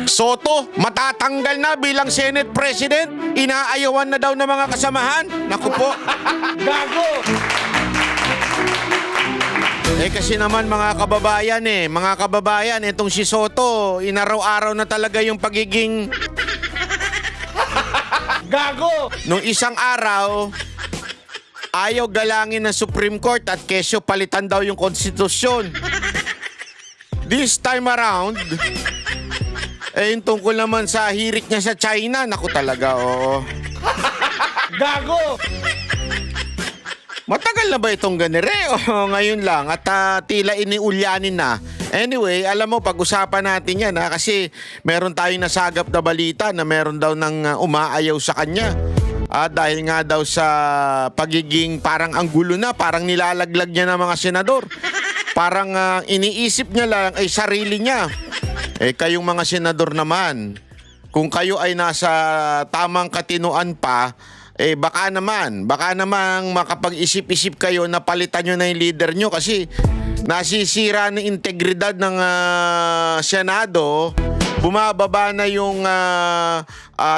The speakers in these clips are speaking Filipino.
Soto, matatanggal na bilang Senate President. Inaayawan na daw ng mga kasamahan. Naku po. Gago! Kasi naman mga kababayan, itong si Soto, inaraw-araw na talaga yung pagiging... Gago! Nung isang araw, ayaw galangin ng Supreme Court at kesyo palitan daw yung konstitusyon. This time around, yung tungkol naman sa hirit niya sa China, naku talaga, oo. Gago! Matagal na ba itong ganire? O ngayon lang at tila iniulyanin na. Anyway, alam mo, pag-usapan natin yan kasi meron tayong nasagap na balita na meron daw ng umaayaw sa kanya. Dahil nga daw sa pagiging parang anggulo na, parang nilalaglag niya ng mga senador. Parang iniisip niya lang ay sarili niya. Kayong mga senador naman, kung kayo ay nasa tamang katinuan pa, baka naman makapag-isip-isip kayo na palitan nyo na yung leader nyo kasi nasisira ng integridad ng Senado, bumababa na yung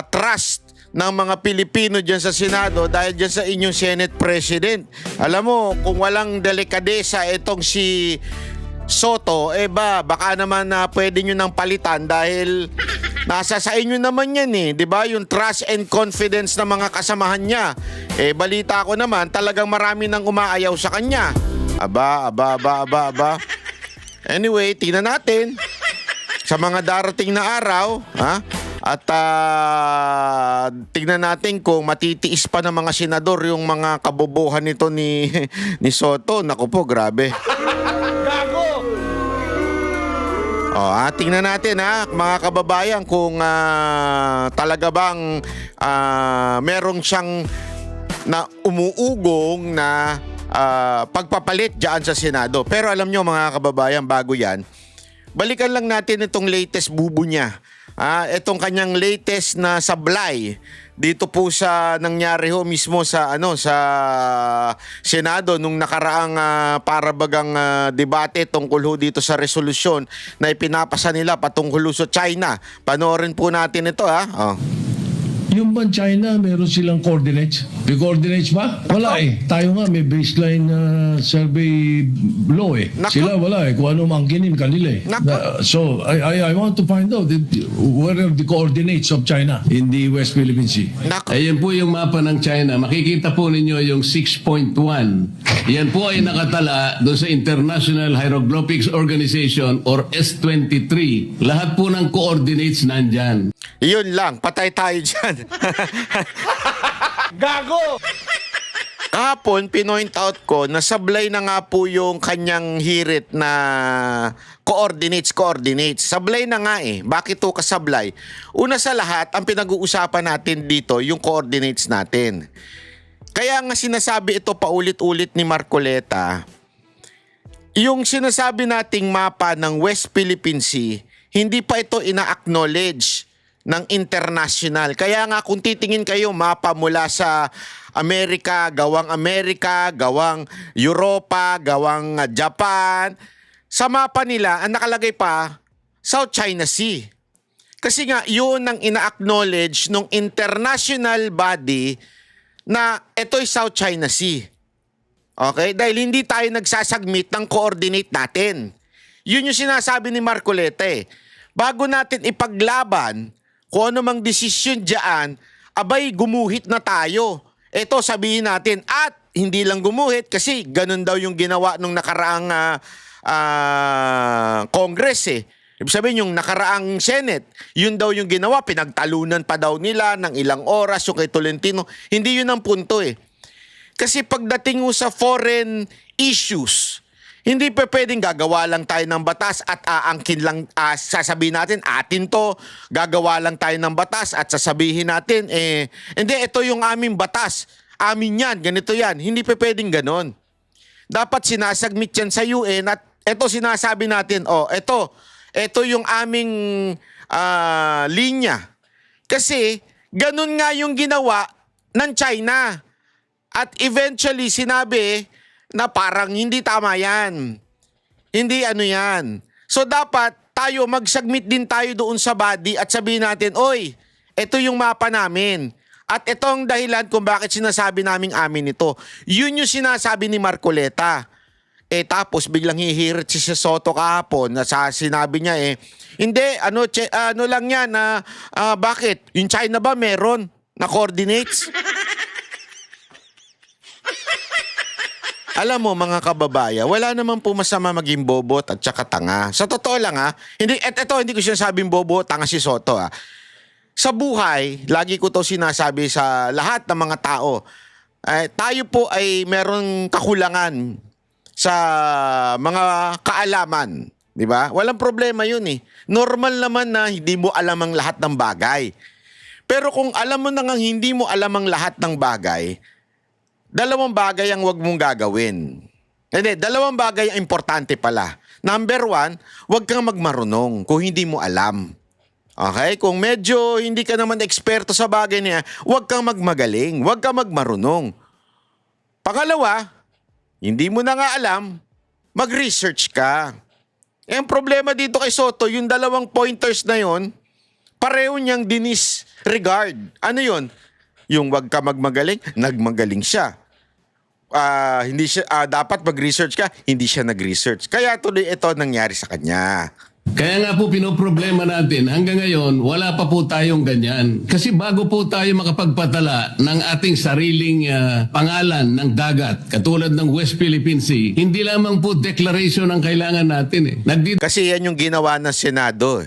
trust ng mga Pilipino dyan sa Senado dahil dyan sa inyong Senate President. Alam mo, kung walang delikadesa itong si Soto, baka naman pwede nyo nang palitan dahil nasa sa inyo naman yan di ba? Yung trust and confidence ng mga kasamahan niya. Balita ko naman, talagang marami nang umaayaw sa kanya. Aba. Anyway, tingnan natin sa mga darating na araw, at tingnan natin kung matitiis pa ng mga senador yung mga kabobohan nito ni Soto. Naku po, grabe. Gago! Tingnan natin mga kababayan kung talaga bang merong siyang na umuugong na pagpapalit dyan sa Senado. Pero alam nyo mga kababayan, bago yan, balikan lang natin itong latest bubo niya. Itong kanyang latest na sablay dito po sa nangyari mismo sa sa Senado nung nakaraang parabagang debate tungkol dito sa resolusyon na ipinapasa nila patungkol sa China. Panoorin po natin ito Yung bang China, meron silang coordinates? May coordinates ba? Wala Tayo nga, may baseline survey law Nako. Sila wala Kung ano mangkinin kanila So, I want to find out where are the coordinates of China in the West Philippine Sea. Ayan po yung mapa ng China. Makikita po ninyo yung 6.1. Yan po ay nakatala doon sa International Hieroglyphics Organization or S23. Lahat po ng coordinates nandyan. Yun lang, patay tayo dyan. Gago! Kahapon, pinoint out ko na sablay na nga po yung kanyang hirit na coordinates. Sablay na nga Bakit to kasablay? Una sa lahat, ang pinag-uusapan natin dito, yung coordinates natin. Kaya nga sinasabi ito paulit-ulit ni Marcoleta, yung sinasabi nating mapa ng West Philippine Sea, hindi pa ito ina-acknowledge ng international. Kaya nga kung titingin kayo mapa mula sa Amerika, gawang Europa, gawang Japan, sa mapa nila ang nakalagay pa South China Sea. Kasi nga yun ang ina-acknowledge ng international body na ito'y South China Sea. Okay? Dahil hindi tayo nagsasubmit ng coordinate natin. Yun yung sinasabi ni Marcoleta Bago natin ipaglaban kung ano mang desisyon dyan, gumuhit na tayo. Ito sabihin natin, at hindi lang gumuhit kasi ganun daw yung ginawa nung nakaraang Congress Ibig sabihin yung nakaraang Senate, yun daw yung ginawa, pinagtalunan pa daw nila ng ilang oras yung kay Tolentino. Hindi yun ang punto Kasi pagdating sa foreign issues, hindi pa pwedeng gagawa lang tayo ng batas at aangkin lang, sasabihin natin, atin to, gagawa lang tayo ng batas at sasabihin natin, hindi, ito yung aming batas, amin yan, ganito yan. Hindi pa pwedeng ganon. Dapat sinasagmit yan sa UN at ito sinasabi natin, ito yung aming linya. Kasi, ganon nga yung ginawa ng China. At eventually, sinabi na parang hindi tama yan. Hindi yan. So dapat tayo, mag-submit din tayo doon sa body at sabihin natin, oy, ito yung mapa namin. At ito ang dahilan kung bakit sinasabi naming amin ito. Yun yung sinasabi ni Marcoleta. Tapos biglang hihirit si Soto kahapon na sinabi niya hindi, ano lang yan, bakit? Yung China ba meron na coordinates? Alam mo mga kababaya, wala naman po masama maging bobot at saka tanga. Sa totoo lang hindi ko sinasabing bobo, tanga si Soto Sa buhay, lagi ko to sinasabi sa lahat ng mga tao. Tayo po ay merong kakulangan sa mga kaalaman, di ba? Walang problema yun Normal naman na hindi mo alam ang lahat ng bagay. Pero kung alam mo na nga hindi mo alam ang lahat ng bagay, dalawang bagay ang wag mong gagawin. Hindi, dalawang bagay ang importante pala. Number 1, wag kang magmarunong kung hindi mo alam. Okay? Kung medyo hindi ka naman eksperto sa bagay niya, wag kang magmagaling, wag kang magmarunong. Pangalawa, hindi mo na nga alam, mag-research ka. Ang problema dito kay Soto, yung dalawang pointers na yon, pareho niyang dinisregard. Ano yon? Yung wag ka magmagaling, nagmagaling siya. Hindi siya dapat mag-research ka, hindi siya nag-research. Kaya tuloy ito nangyari sa kanya. Kaya nga po pinoproblema natin, hanggang ngayon, wala pa po tayong ganyan. Kasi bago po tayo makapagpatala ng ating sariling pangalan ng dagat, katulad ng West Philippine Sea, hindi lamang po declaration ang kailangan natin Kasi yan yung ginawa ng Senado.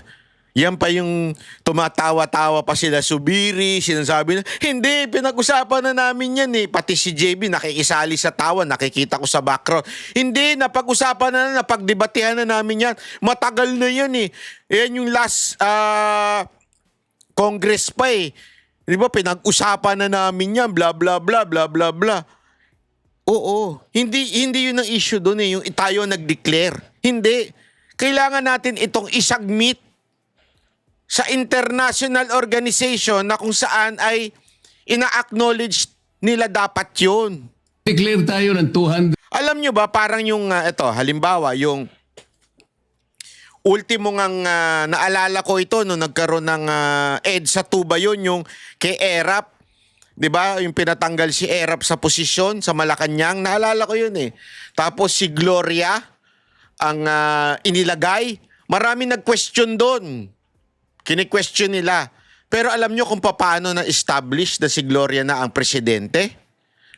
Yan pa yung tumatawa-tawa pa sila Subiri, sinasabi na, hindi, pinag-usapan na namin yan Pati si JB nakikisali sa tawa, nakikita ko sa background. Hindi, napag-usapan na, napagdebatehan na namin yan. Matagal na yan Yan yung last Congress pa Di ba, pinag-usapan na namin yan, bla bla bla bla bla bla. Oo, hindi yun ang issue doon yung tayo nag-declare. Hindi. Kailangan natin itong isubmit sa international organization na kung saan ay ina-acknowledge nila dapat yun. Declare tayo ng 200. Alam nyo ba, parang yung, halimbawa, yung ultimo ngang naalala ko ito nung nagkaroon ng EDSA 2 ba yun, yung kay Erap. 'Di ba? Yung pinatanggal si Erap sa posisyon sa Malacanang, naalala ko yun Tapos si Gloria ang inilagay. Marami nag-question doon. Kini-question nila. Pero alam nyo kung paano na-establish na si Gloria na ang presidente?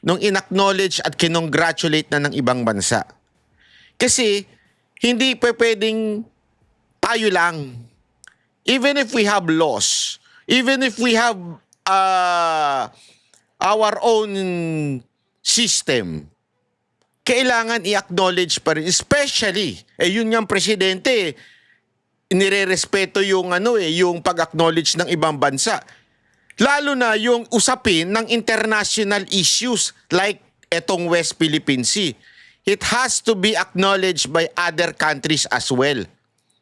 Nung in-acknowledge at kinongratulate na ng ibang bansa. Kasi hindi pwedeng tayo lang. Even if we have laws, even if we have our own system, kailangan i-acknowledge pa rin. Especially, yun nga ang presidente nire-respeto yung yung pag-acknowledge ng ibang bansa. Lalo na yung usapin ng international issues like etong West Philippine Sea. It has to be acknowledged by other countries as well.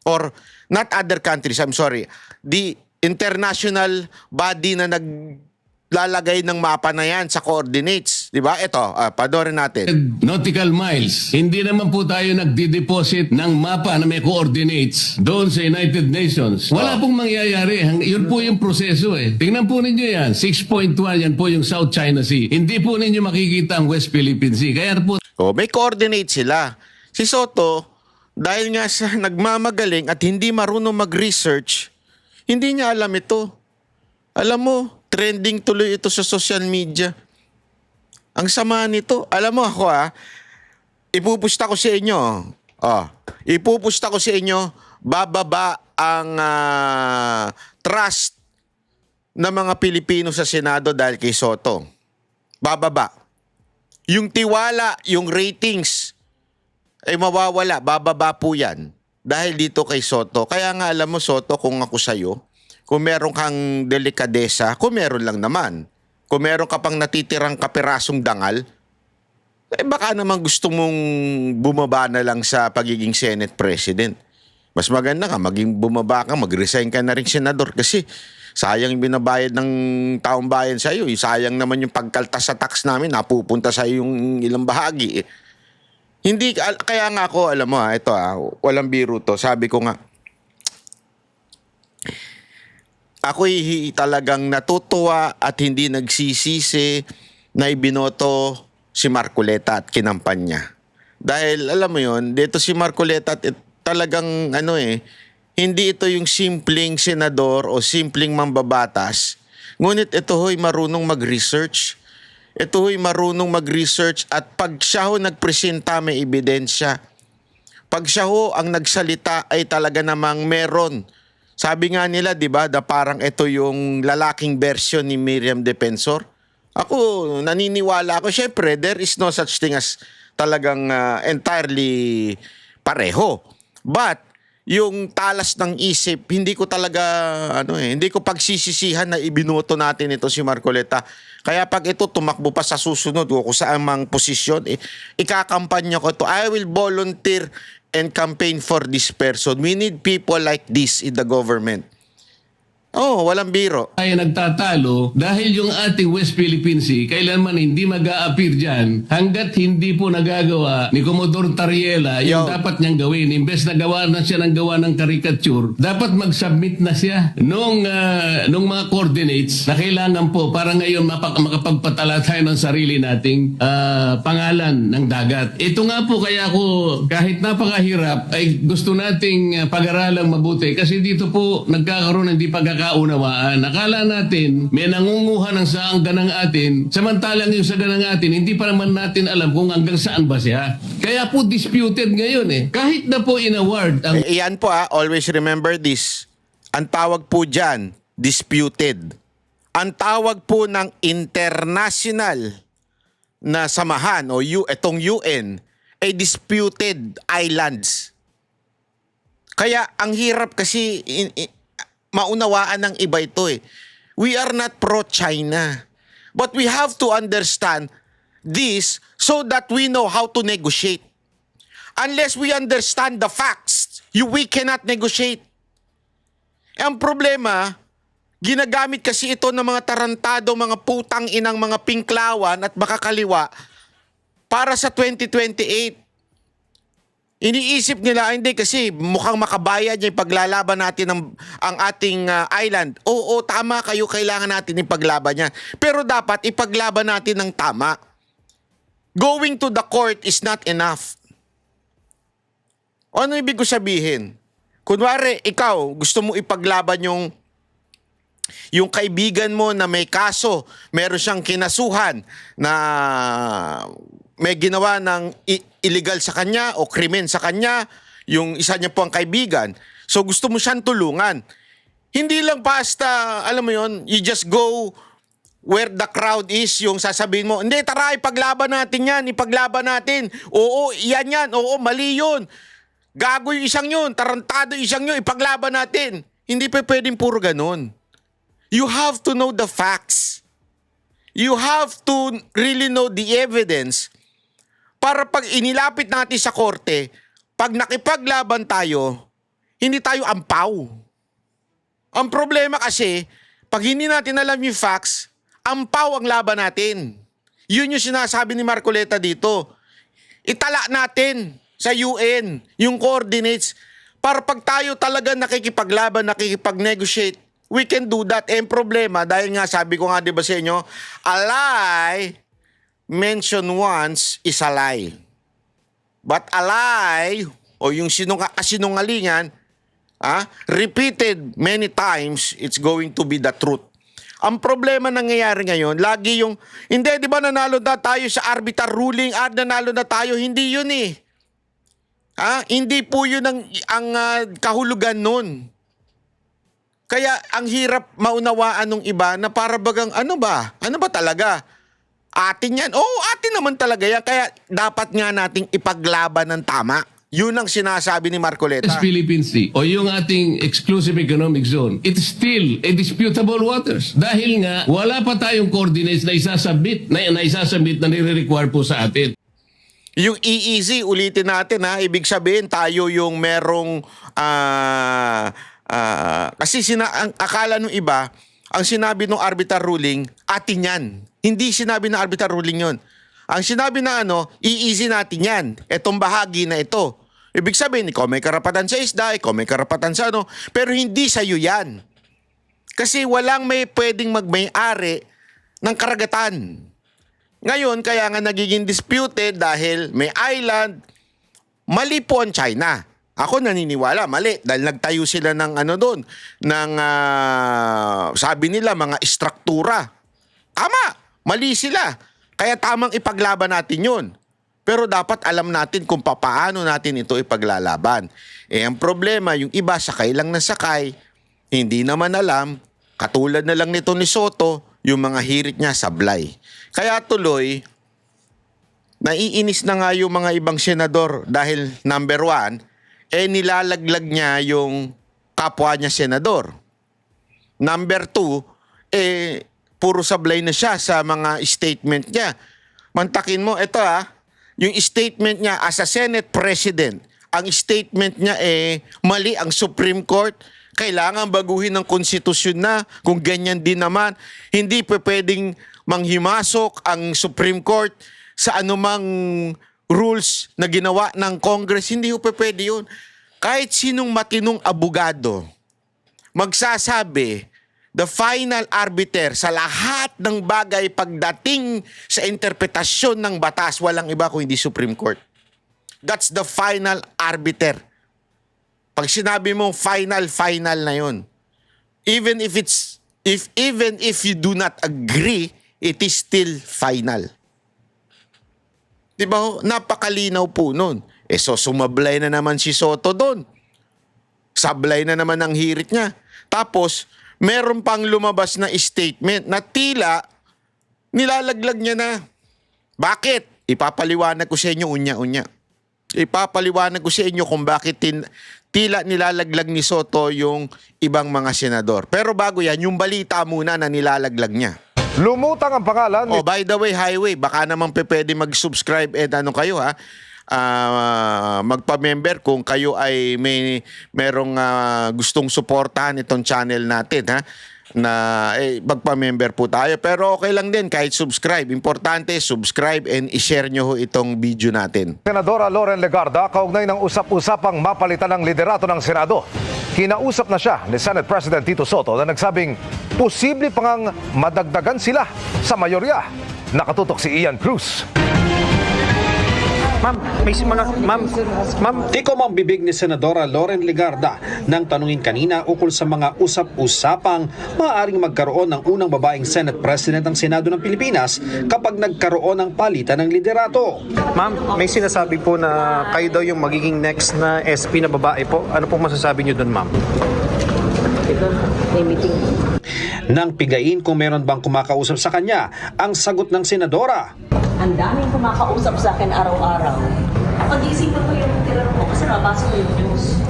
Or not other countries, I'm sorry. The international body na naglalagay ng mapa na yan sa coordinates. Di ba? Ito, panoorin natin. Nautical miles. Hindi naman po tayo nagdi-deposit ng mapa na may coordinates doon sa United Nations. Wala pong mangyayari. Yun po yung proseso Tingnan po ninyo yan. 6.1, yan po yung South China Sea. Hindi po ninyo makikita ang West Philippine Sea. Kaya po May coordinates sila. Si Soto, dahil nga sa nagmamagaling at hindi marunong mag-research, hindi niya alam ito. Alam mo, trending tuloy ito sa social media. Ang sama nito. Alam mo ako ipupusta ko sa inyo. Ipupusta ko sa inyo, bababa ang trust ng mga Pilipino sa Senado dahil kay Soto. Bababa. Yung tiwala, yung ratings, ay mawawala. Bababa po yan. Dahil dito kay Soto. Kaya nga alam mo, Soto, kung ako sa'yo, kung meron kang delikadesa, kung meron lang naman. Kung meron ka pang natitirang kapirasong dangal, baka naman gusto mong bumaba na lang sa pagiging Senate President. Mas maganda ka, bumaba ka, mag-resign ka na rin senador kasi sayang yung binabayad ng taong bayan sa iyo. Sayang naman yung pagkaltas sa tax namin, napupunta sa yung ilang bahagi. Hindi, kaya nga ako, alam mo ito walang biro to. Sabi ko nga, ako'y talagang natutuwa at hindi nagsisisi na ibinoto si Marcoleta at kinampanya. Dahil alam mo yon, dito si Marcoleta talagang hindi ito yung simpleng senador o simpleng mambabatas. Ngunit ito ho'y marunong mag-research. Ito ho'y marunong mag-research at pag siya ho nagpresenta may ebidensya. Pag siya ho ang nagsalita ay talaga namang meron. Sabi nga nila, di ba, parang ito yung lalaking version ni Miriam Defensor. Ako, naniniwala ako. Syempre, there is no such thing as talagang entirely pareho. But, yung talas ng isip, hindi ko talaga, hindi ko pagsisisihan na ibinoto natin ito si Marcoleta. Kaya pag ito tumakbo pa sa susunod o kung saan mang posisyon, ikakampanya ko ito. I will volunteer and campaign for this person. We need people like this in the government. Oh, walang biro. Ay nagtatalo dahil yung ating West Philippine Sea kailanman hindi mag-a-appear dyan hanggat hindi po nagagawa ni Commodore Tariela yung Yo. dapat niyang gawin. Imbes na gawa na siya ng gawa ng caricature, dapat mag-submit na siya nung mga coordinates na kailangan po para ngayon makapagpatala tayo ng sarili nating pangalan ng dagat. Ito nga po kaya ako kahit napakahirap ay gusto nating pag-aralang mabuti kasi dito po nagkakaroon ng hindi pagkakaunawaan. Akala natin may nangunguha ng saang ganang atin, samantalang yung sa ganang atin, hindi pa naman natin alam kung hanggang saan ba siya. Kaya po disputed ngayon eh. Kahit na po in-award ang Iyan po always remember this. Ang tawag po dyan, disputed. Ang tawag po ng international na samahan o itong UN ay disputed islands. Kaya ang hirap kasi maunawaan ng iba ito eh. We are not pro-China. But we have to understand this so that we know how to negotiate. Unless we understand the facts, we cannot negotiate. Ang problema, ginagamit kasi ito ng mga tarantado, mga putang inang mga pinklawan at makakaliwa para sa 2028. Iniisip nila, hindi kasi mukhang makabayad niya ipaglalaban natin ang ating island. Oo, tama kayo, kailangan natin ipaglaban yan. Pero dapat ipaglaban natin ng tama. Going to the court is not enough. Ano ibig ko sabihin? Kunwari, ikaw, gusto mo ipaglaban yung kaibigan mo na may kaso, meron siyang kinasuhan na may ginawa ng illegal sa kanya o krimen sa kanya, yung isa niya po ang kaibigan. So gusto mo siyang tulungan. Hindi lang basta, alam mo yon, you just go where the crowd is, yung sasabihin mo, hindi, tara, ipaglaban natin yan, ipaglaban natin. Oo, yan, oo, mali yun. Gago yung isang yun, tarantado yung isang yun, ipaglaban natin. Hindi pa pwedeng puro ganun. You have to know the facts. You have to really know the evidence para pag inilapit natin sa korte, pag nakipaglaban tayo, hindi tayo ampaw. Ang problema kasi, pag hindi natin alam yung facts, ampaw ang laban natin. Yun yung sinasabi ni Marcoleta dito. Itala natin sa UN yung coordinates para pag tayo talaga nakikipaglaban, nakikipag-negotiate, we can do that. And problema, dahil nga sabi ko nga diba sa inyo, a lie mention once is a lie. But a lie, o yung kasinungalingan, repeated many times, it's going to be the truth. Ang problema nangyayari ngayon, lagi yung, hindi, di ba nanalo na tayo sa arbiter ruling, nanalo na tayo, hindi yun eh. Hindi po yun ang kahulugan nun. Kaya ang hirap maunawaan ng iba na para bagang ano ba talaga? Atin yan. Oo, atin naman talaga yan. Kaya dapat nga nating ipaglaban ng tama. Yun ang sinasabi ni Marcoleta. West Philippine Sea o yung ating exclusive economic zone, it's still a disputable waters. Dahil nga, wala pa tayong coordinates na isasubmit na nire-require po sa atin. Yung EEZ, ulitin natin ibig sabihin tayo yung merong kasi ang akala ng iba, ang sinabi ng arbiter ruling, atin yan. Hindi sinabi ng arbiter ruling yon. Ang sinabi na EEZ natin yan. Etong bahagi na ito. Ibig sabihin, ikaw may karapatan sa isda, ikaw may karapatan sa Pero hindi sa'yo yan. Kasi walang may pwedeng magmay-ari ng karagatan. Ngayon, kaya nga nagiging disputed dahil may island, mali po ang China. Ako naniniwala, mali. Dahil nagtayo sila ng doon, ng sabi nila, mga istruktura. Tama, mali sila. Kaya tamang ipaglaban natin yun. Pero dapat alam natin kung paano natin ito ipaglalaban. Ang problema, yung iba sakay lang na sakay, hindi naman alam, katulad na lang nito ni Soto, yung mga hirit niya sablay. Kaya tuloy, naiinis na nga yung mga ibang senador dahil number 1, nilalaglag niya yung kapwa niya senador. Number 2, puro sablay na siya sa mga statement niya. Mantakin mo, ito yung statement niya as a Senate President, ang statement niya mali ang Supreme Court, kailangan baguhin ng konstitusyon na, kung ganyan din naman, hindi pwedeng manghimasok ang Supreme Court sa anumang rules na ginawa ng Congress, hindi pwede yun. Kahit sinong matinong abogado, magsasabi, the final arbiter sa lahat ng bagay pagdating sa interpretasyon ng batas, walang iba kung hindi Supreme Court. That's the final arbiter. Pag sinabi mong final na yun. Even if you do not agree, it is still final. Diba? Napakalinaw po nun. So sumablay na naman si Soto doon. Sablay na naman ang hirit niya. Tapos, meron pang lumabas na statement na tila nilalaglag niya na. Bakit? Ipapaliwanag ko sa inyo unya-unya. Ipapaliwanag ko sa inyo kung bakit tila nilalaglag ni Soto yung ibang mga senador. Pero bago yan, yung balita muna na nilalaglag niya. Lumutang ang pangalan ni... Oh, by the way, Highway, baka naman pwede mag-subscribe kayo magpa-member kung kayo ay merong gustong suportahan itong channel natin na magpa-member po tayo. Pero okay lang din kahit subscribe. Importante, subscribe and i-share nyo itong video natin. Senadora Loren Legarda kaugnay ng usap-usapang mapalitan ng liderato ng Senado. Kinausap na siya ni Senate President Tito Soto na nagsabing posible pang madagdagan sila sa mayorya. Nakatutok si Ian Cruz. Ma'am, tiko ang bibig ni Senadora Loren Legarda nang tanungin kanina ukol sa mga usap-usapang maaaring magkaroon ng unang babaeng Senate President ng Senado ng Pilipinas kapag nagkaroon ng palitan ng liderato. Ma'am, may sinasabi po na kayo daw yung magiging next na SP na babae po. Ano pong masasabi niyo doon, ma'am? May meeting. Nang pigain kung meron bang kumakausap sa kanya, ang sagot ng senadora, Ang daming kumakausap sa akin araw-araw. Pag-iisipan ko yung tinanong mo kasi nabasa ko yung news.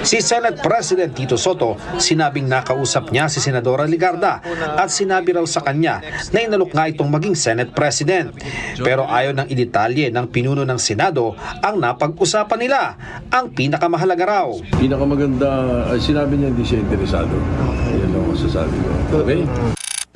si Senate President Tito Soto sinabing nakausap niya si Senadora Legarda at sinabi raw sa kanya na inalok nga itong maging Senate President. Pero ayaw ng idetalye ng pinuno ng Senado ang napag-usapan nila. Ang pinakamahalaga raw, Pinakamaganda, sinabi niya hindi siya interesado. Yan ang masasabi ko. Okay?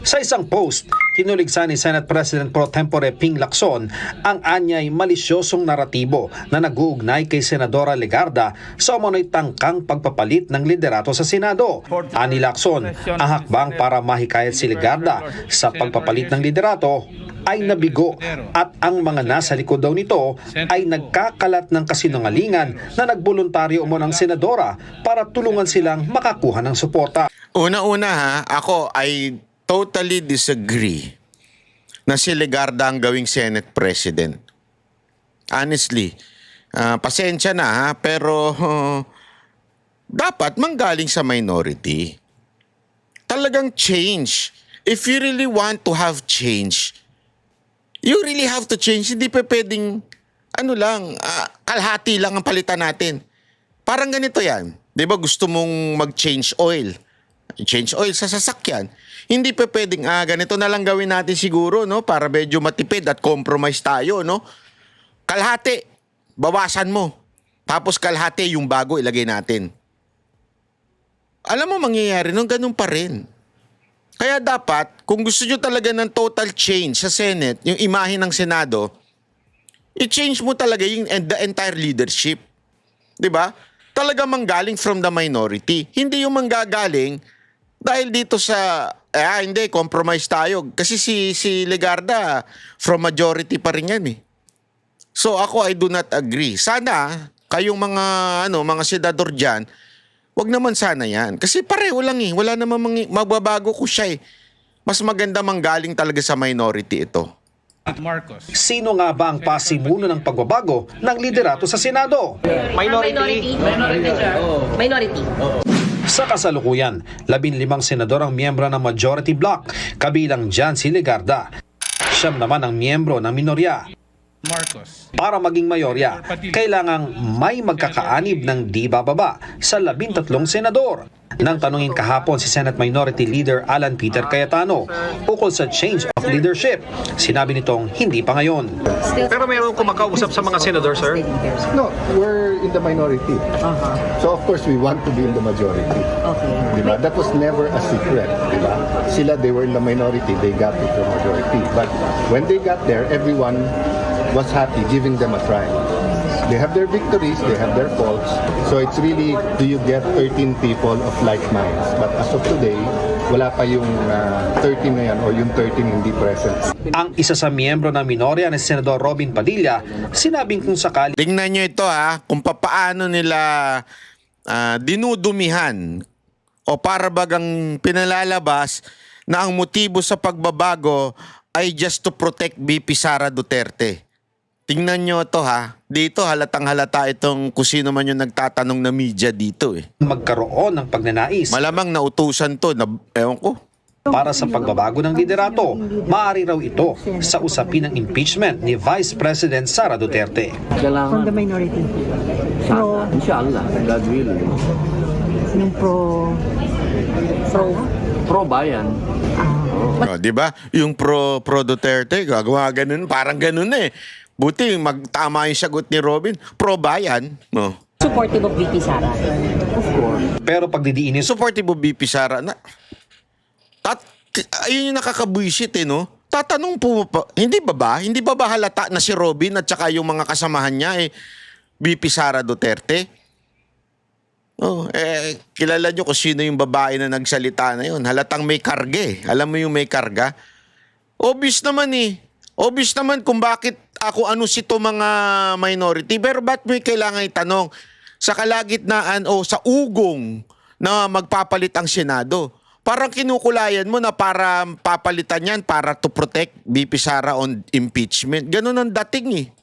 sa isang post, kinuligsa ni Senate President Pro Tempore Ping Lacson ang anyay malisyosong naratibo na nag-uugnay kay Senadora Legarda sa umano'y tangkang pagpapalit ng liderato sa Senado. Ani Lacson, ang hakbang para mahikayat si Legarda sa pagpapalit ng liderato ay nabigo at ang mga nasa likod daw nito ay nagkakalat ng kasinungalingan na nagboluntaryo umano ng senadora para tulungan silang makakuha ng suporta. Una-una ako ay totally disagree na si Legarda ang gawing Senate President. Honestly, pasensya na pero dapat manggaling sa minority. Talagang change. If you really want to have change, you really have to change. Hindi pa pwedeng, kalahati lang ang palitan natin. Parang ganito yan. Di ba gusto mong mag-change oil? Change oil sa sasakyan. Hindi pa pwedeng, ganito na lang gawin natin siguro, no? Para medyo matipid at compromise tayo, no? Kalahati, bawasan mo. Tapos kalahati, yung bago ilagay natin. Alam mo, mangyayari nung ganun pa rin. Kaya dapat, kung gusto nyo talaga ng total change sa Senate, yung imahe ng Senado, i-change mo talaga yung the entire leadership. Diba? Talaga manggaling from the minority. Hindi yung manggagaling Dahil dito sa, hindi, compromise tayo. Kasi si Legarda, from majority pa rin yan eh. So ako, I do not agree. Sana, kayong mga senador dyan, wag naman sana yan. Kasi pareho lang eh. Wala naman magbabago ko siya eh. Mas maganda manggaling talaga sa minority ito. Sino nga ba ang pasimuno ng pagbabago ng liderato sa Senado? Minority. Sa kasalukuyan, 15 senador ang miyembro ng majority bloc, kabilang dyan si Legarda. Siyam naman ang miyembro ng minorya. Para maging mayorya, kailangang may magkakaanib ng di bababa sa 13 senador. Nang tanungin kahapon si Senate Minority Leader Alan Peter Cayetano ukol sa change of leadership, sinabi nitong hindi pa ngayon. Pero mayroon kumakausap sa mga senador, sir? No, we're in the minority. So of course we want to be in the majority. Okay. Diba? That was never a secret. Diba? Sila, they were in the minority, they got to the majority. But when they got there, everyone was happy, giving them a try. They have their victories, they have their faults. So it's really, do you get 13 people of like minds? But as of today, wala pa yung 13 na yan or yung 13 hindi present. Ang isa sa miyembro ng minorya ni Senador Robin Padilla, sinabing kung sakali Tingnan nyo ito kung papaano nila dinudumihan o para bagang pinalalabas na ang motibo sa pagbabago ay just to protect BP Sara Duterte. Tingnan nyo ito Dito halatang halata itong kung sino man yung nagtatanong na media dito eh. magkaroon ng pagnanais Malamang nautusan to na ewan ko. para sa pagbabago ng liderato, maaari raw ito sa usapin ng impeachment ni Vice President Sara Duterte. From the minority. Inshallah, God will. Yung Pro bayan. Di ba? Yung pro Duterte, gagawa ganun, parang ganun eh. Buti magtama yung sagot ni Robin, pro bayan. No. Supportive of VP Sara. Pero pagdidiinis Supportive of BP Sara na ayun yung nakakabuisit no? Tatanong po pa, hindi ba halata na si Robin at saka yung mga kasamahan niya BP Sara Duterte? Kilala nyo kung sino yung babae na nagsalita na yun. Halatang may karga Alam mo yung may karga? Obvious naman Obvious naman kung bakit ano sito mga minority. Pero ba't may kailangan itanong sa kalagitnaan o sa ugong na magpapalit ang Senado? Parang kinukulayan mo na para papalitan yan para to protect BP Sara on impeachment. Ganun ang dating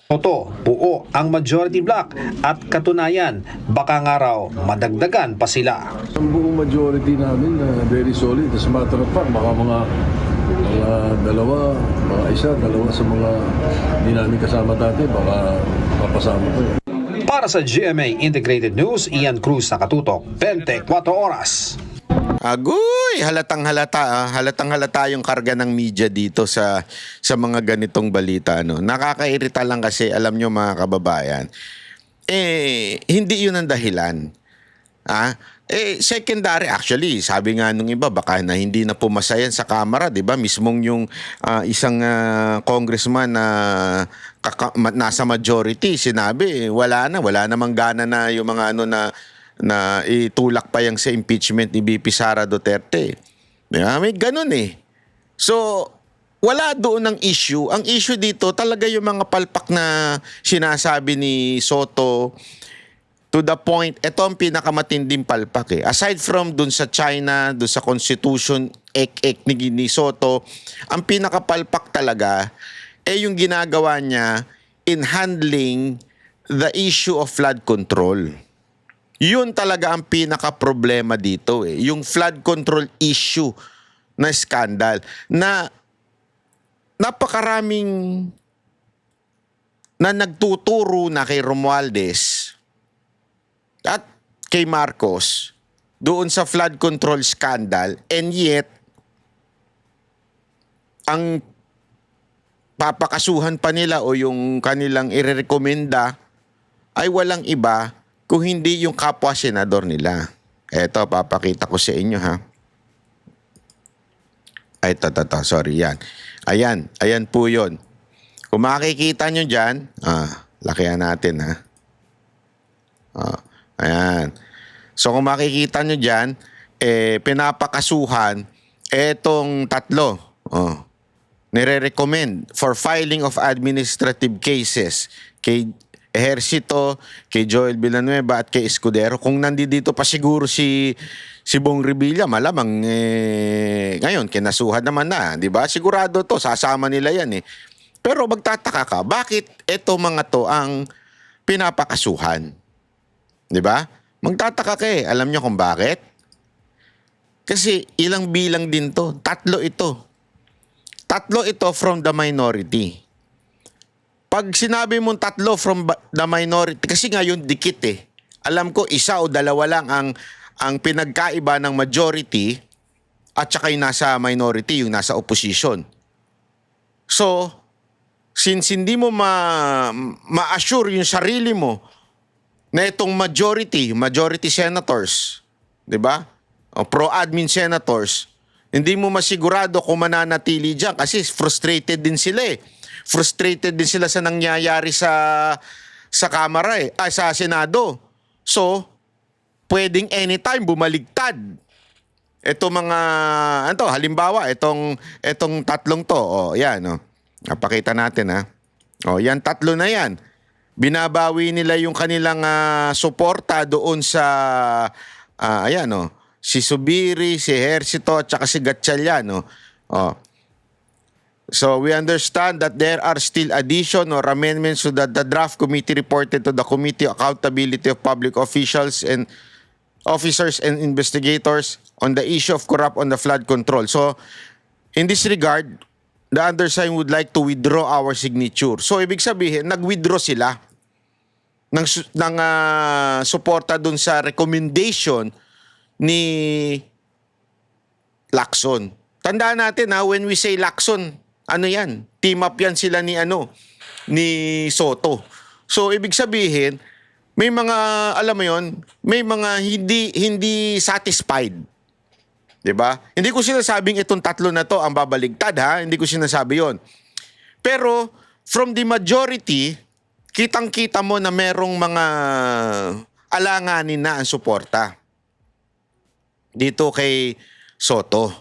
buo ang majority bloc at katunayan, baka nga raw madagdagan pa sila. Ang buong majority namin very solid. As a matter of fact, baka mga dalawa sa mga hindi namin kasama dati, baka mapasama ko Para sa GMA Integrated News, Ian Cruz nakatutok, 24 oras. Agoy, halatang halata yung karga ng media dito sa mga ganitong balita Nakakairita lang kasi alam nyo mga kababayan. Hindi 'yun ang dahilan. Secondary actually, sabi nga nung iba baka na hindi na pumasa yan sa Kamara, 'di ba? Mismong yung isang congressman na nasa majority sinabi, wala namang gana na yung mga na itulak pa yang sa impeachment ni BP Sara Duterte. May ganun So, wala doon ang issue. Ang issue dito talaga yung mga palpak na sinasabi ni Soto to the point, ito ang pinakamatinding palpak Aside from dun sa China, dun sa Constitution, ni Soto, ang pinakapalpak talaga yung ginagawa niya in handling the issue of flood control. Yun talaga ang pinaka-problema dito Yung flood control issue na skandal na napakaraming na nagtuturo na kay Romualdez at kay Marcos doon sa flood control scandal, and yet ang papakasuhan pa nila o yung kanilang irerekomenda ay walang iba kung hindi yung kapwa senador nila. Eto, papakita ko sa inyo Ay, sorry, yan. Ayan po yun. Kung makikita nyo dyan, lakihan natin Ayan. So kung makikita nyo dyan, pinapakasuhan etong tatlo. Nire-recommend for filing of administrative cases kay Ejercito, kay Joel Villanueva at kay Escudero. Kung nandito pa siguro si Bong Revilla, malamang ngayon kinasuhan naman na, 'di ba? Sigurado to, sasama nila 'yan eh. Pero magtataka ka, bakit eto mga to ang pinapakasuhan? 'Di ba? Magtataka ka eh. Alam niyo kung bakit? Kasi ilang bilang din to, tatlo ito. Tatlo ito from the minority. Pag sinabi mong tatlo from the minority, kasi ngayon dikit eh. Alam ko isa o dalawa lang ang pinagkaiba ng majority at saka yung nasa minority, yung nasa opposition. So, since hindi mo ma-assure yung sarili mo na itong majority senators, 'di ba? O pro-admin senators, hindi mo masigurado kung mananatili diyan kasi frustrated din sila eh. Frustrated din sila sa nangyayari sa Kamara eh, sa Senado. So, pwedeng anytime bumaligtad. Ito mga halimbawa, itong tatlong to, yan Napakita natin yan tatlo na yan. Binabawi nila yung kanilang suporta doon sa si Subiri, si Ejercito at saka si Gatchalian. So we understand that there are still addition or amendments to the draft committee reported to the Committee on Accountability of Public Officials and Officers and Investigators on the issue of corrupt on the flood control. So in this regard, the undersigned would like to withdraw our signature. So ibig sabihin, nag-withdraw sila ng suporta dun sa recommendation ni Lacson. Tandaan natin when we say Lacson, ano yan? Team up yan sila ni Soto. So ibig sabihin, may mga alam mo yon, may mga hindi satisfied. 'Di ba? Hindi ko sinasabing itong tatlo na to ang babaligtad hindi ko sinasabi yon. Pero from the majority, kitang-kita mo na merong mga alanganin na ang suporta dito kay Soto.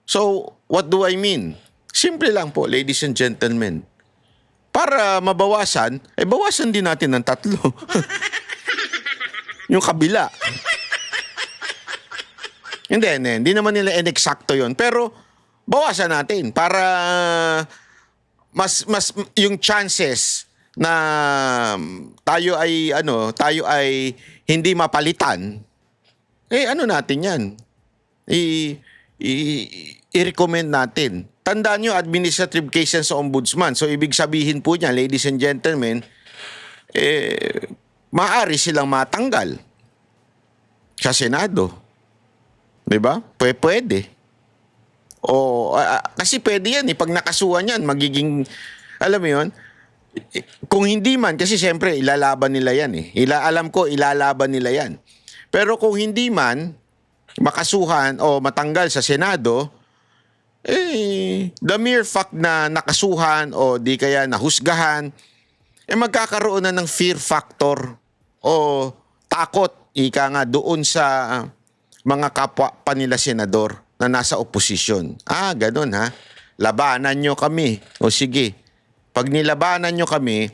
So, what do I mean? Simple lang po, ladies and gentlemen. Para mabawasan, bawasan din natin ng tatlo. Yung kabila. Hindi naman nila eksakto yon. Pero, bawasan natin para mas yung chances na tayo ay hindi mapalitan, natin yan. I-recommend natin. Tandaan nyo, administrative cases sa ombudsman. So, ibig sabihin po niya, ladies and gentlemen, maaari silang matanggal sa Senado. Diba? Pwede. Kasi pwede yan. Pag nakasuhan yan, magiging, alam mo yun, kung hindi man, kasi siyempre, ilalaban nila yan alam ko, ilalaban nila yan. Pero kung hindi man, makasuhan o matanggal sa Senado, the mere fact na nakasuhan o di kaya nahusgahan, magkakaroon na ng fear factor o takot, ika nga, doon sa mga kapwa pa nila senador na nasa oposisyon. Ganun labanan nyo kami. O sige, pag nilabanan nyo kami,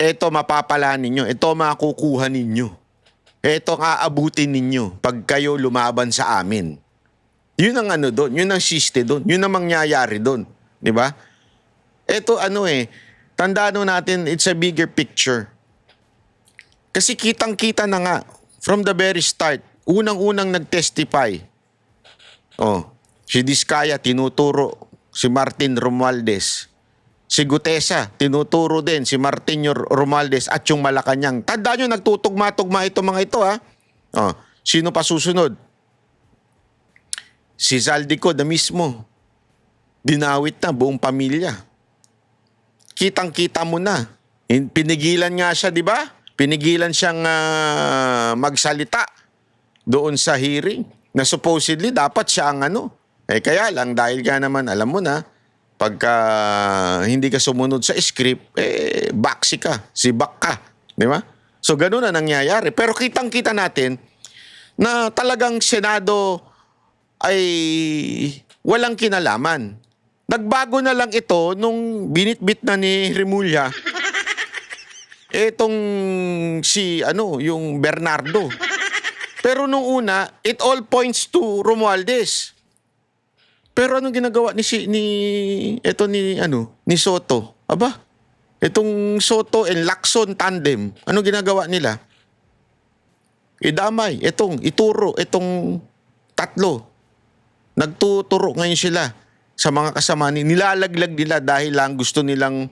ito mapapala ninyo, ito makukuha ninyo. Ito ang aabutin ninyo pag kayo lumaban sa amin. Yun ang doon, yun ang siste doon, yun ang mangyayari doon. Di ba? Ito tandaan natin, it's a bigger picture. Kasi kitang-kita na nga, from the very start, unang-unang nag-testify. Si Diskaya, tinuturo si Martin Romualdez. Si Gutesa, tinuturo din si Martin Romualdez at yung Malacanang. Tandaan nyo, nagtutugma-tugma ito mga ito Sino pa susunod? Si Zaldico na mismo. Dinawit na buong pamilya. Kitang-kita mo na. Pinigilan nga siya, di ba? Pinigilan siyang magsalita doon sa hearing na supposedly dapat siya ang kaya lang dahil nga naman alam mo na pagka hindi ka sumunod sa script, baksi ka, sibak ka, di ba? So ganun na nangyayari. Pero kitang-kita natin na talagang Senado ay walang kinalaman. Nagbago na lang ito nung binitbit na ni Remulla etong yung Bernardo. Pero nung una, it all points to Romualdez. Pero anong ginagawa ni Soto? Aba, itong Soto and Lacson tandem, anong ginagawa nila? Idamay, ituro, itong tatlo. Nagtuturo ngayon sila sa mga kasama nilalaglag nila dahil lang gusto nilang,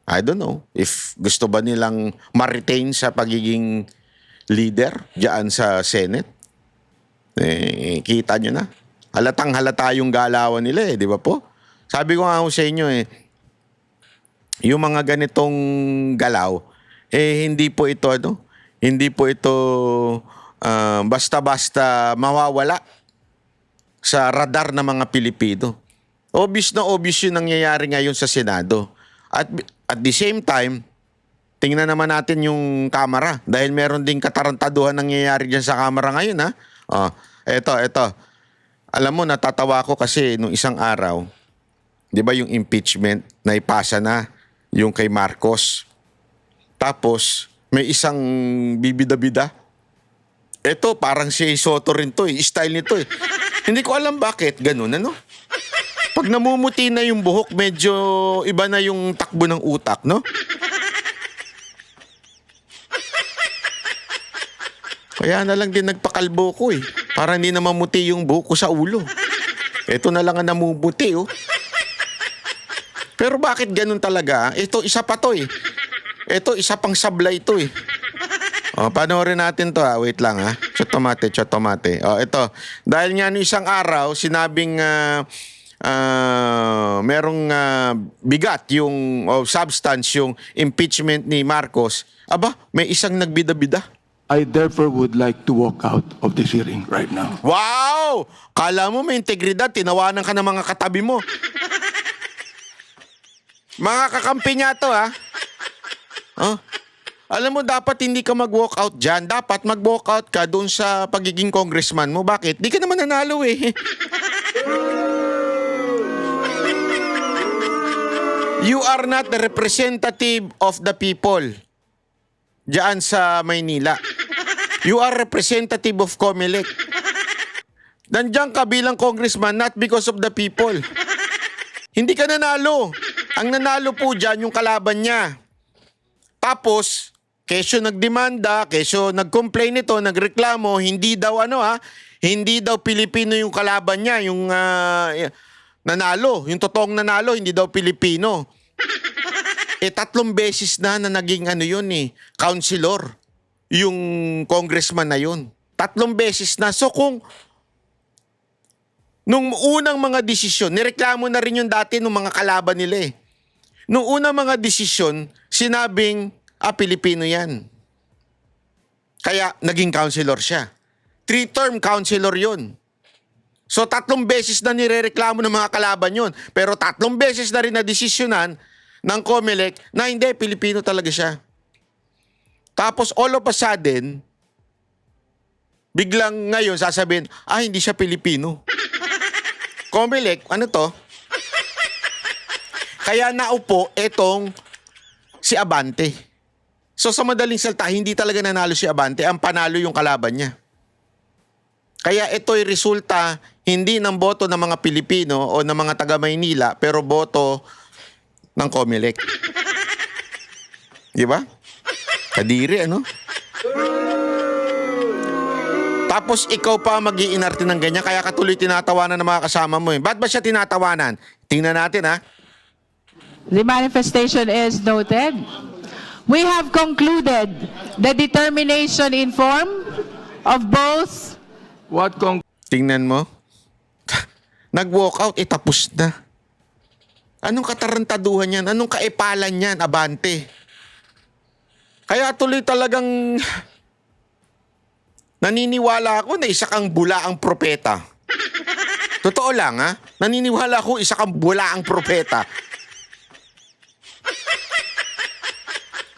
I don't know, if gusto ba nilang ma-retain sa pagiging leader diyan sa Senate. Kita nyo na. Halatang halata yung galawan nila di ba po? Sabi ko nga sa inyo yung mga ganitong galaw, hindi po ito basta-basta mawawala sa radar ng mga Pilipino. Obvious na obvious yung nangyayari ngayon sa Senado. At the same time, tingnan naman natin yung Kamara dahil meron ding katarantaduhan nangyayari dyan sa Kamara ngayon Eto. Alam mo, natatawa ko kasi nung isang araw, di ba yung impeachment na ipasa na yung kay Marcos. Tapos, may isang bibida-bida. Ito, parang si Soto rin to style nito Hindi ko alam bakit ganun, Pag namumuti na yung buhok, medyo iba na yung takbo ng utak, no? Kaya na lang din nagpakalbo ko para hindi na mamuti yung buhok ko sa ulo. Ito na lang ang namumuti, Pero bakit ganun talaga? Ito, isa pa to Ito, isa pang sablay to panoorin natin to Wait lang Chotomate. Ito. Dahil nga no isang araw, sinabing merong bigat yung substance yung impeachment ni Marcos. Aba, may isang nagbida-bida. I therefore would like to walk out of this hearing right now. Wow! Kala mo may integridad, tinawanan ka ng mga katabi mo. Mga kakampi niya to, Alam mo, dapat hindi ka mag-walk out dyan. Dapat mag-walk out ka doon sa pagiging congressman mo. Bakit? Di ka naman nanalo You are not the representative of the people diyan sa Maynila. You are representative of Comelec. Nandiyan ka bilang congressman not because of the people. Hindi ka nanalo. Ang nanalo po dyan yung kalaban niya. Tapos, kesyo nagdemanda, kesyo nag-complain ito, nagreklamo, hindi daw hindi daw Pilipino yung kalaban niya, yung nanalo, yung totoong nanalo, hindi daw Pilipino. 3 beses na naging councilor, yung congressman na yun. 3 beses na. So kung nung unang mga desisyon, nireklamo na rin yung dati nung mga kalaban nila Nung unang mga desisyon, sinabing, Pilipino yan. Kaya naging councilor siya. 3-term councilor yun. So 3 beses na nirereklamo ng mga kalaban yun. Pero 3 beses na rin na desisyonan ng Comelec na hindi, Pilipino talaga siya. Tapos all of a sudden, biglang ngayon sasabihin, hindi siya Pilipino. Comelec, ano to? Kaya naupo etong si Abante. So sa madaling salita, hindi talaga nanalo si Abante. Ang panalo yung kalaban niya. Kaya ito'y resulta hindi ng boto ng mga Pilipino o ng mga taga-Maynila, pero boto ng Comelec. Di ba? Kadiri, Tapos ikaw pa mag-iinarte ng ganyan, kaya katuloy tinatawanan ng mga kasama mo. Ba't ba siya tinatawanan? Tingnan natin, The manifestation is noted. We have concluded the determination in form of both. Tingnan mo. Nag-walk out, tapos na. Anong katarantaduhan yan? Anong kaipalan yan, Abante? Kaya tuloy talagang naniniwala ako na isa kang bulaang propeta. Totoo lang, naniniwala ako isa kang bulaang propeta.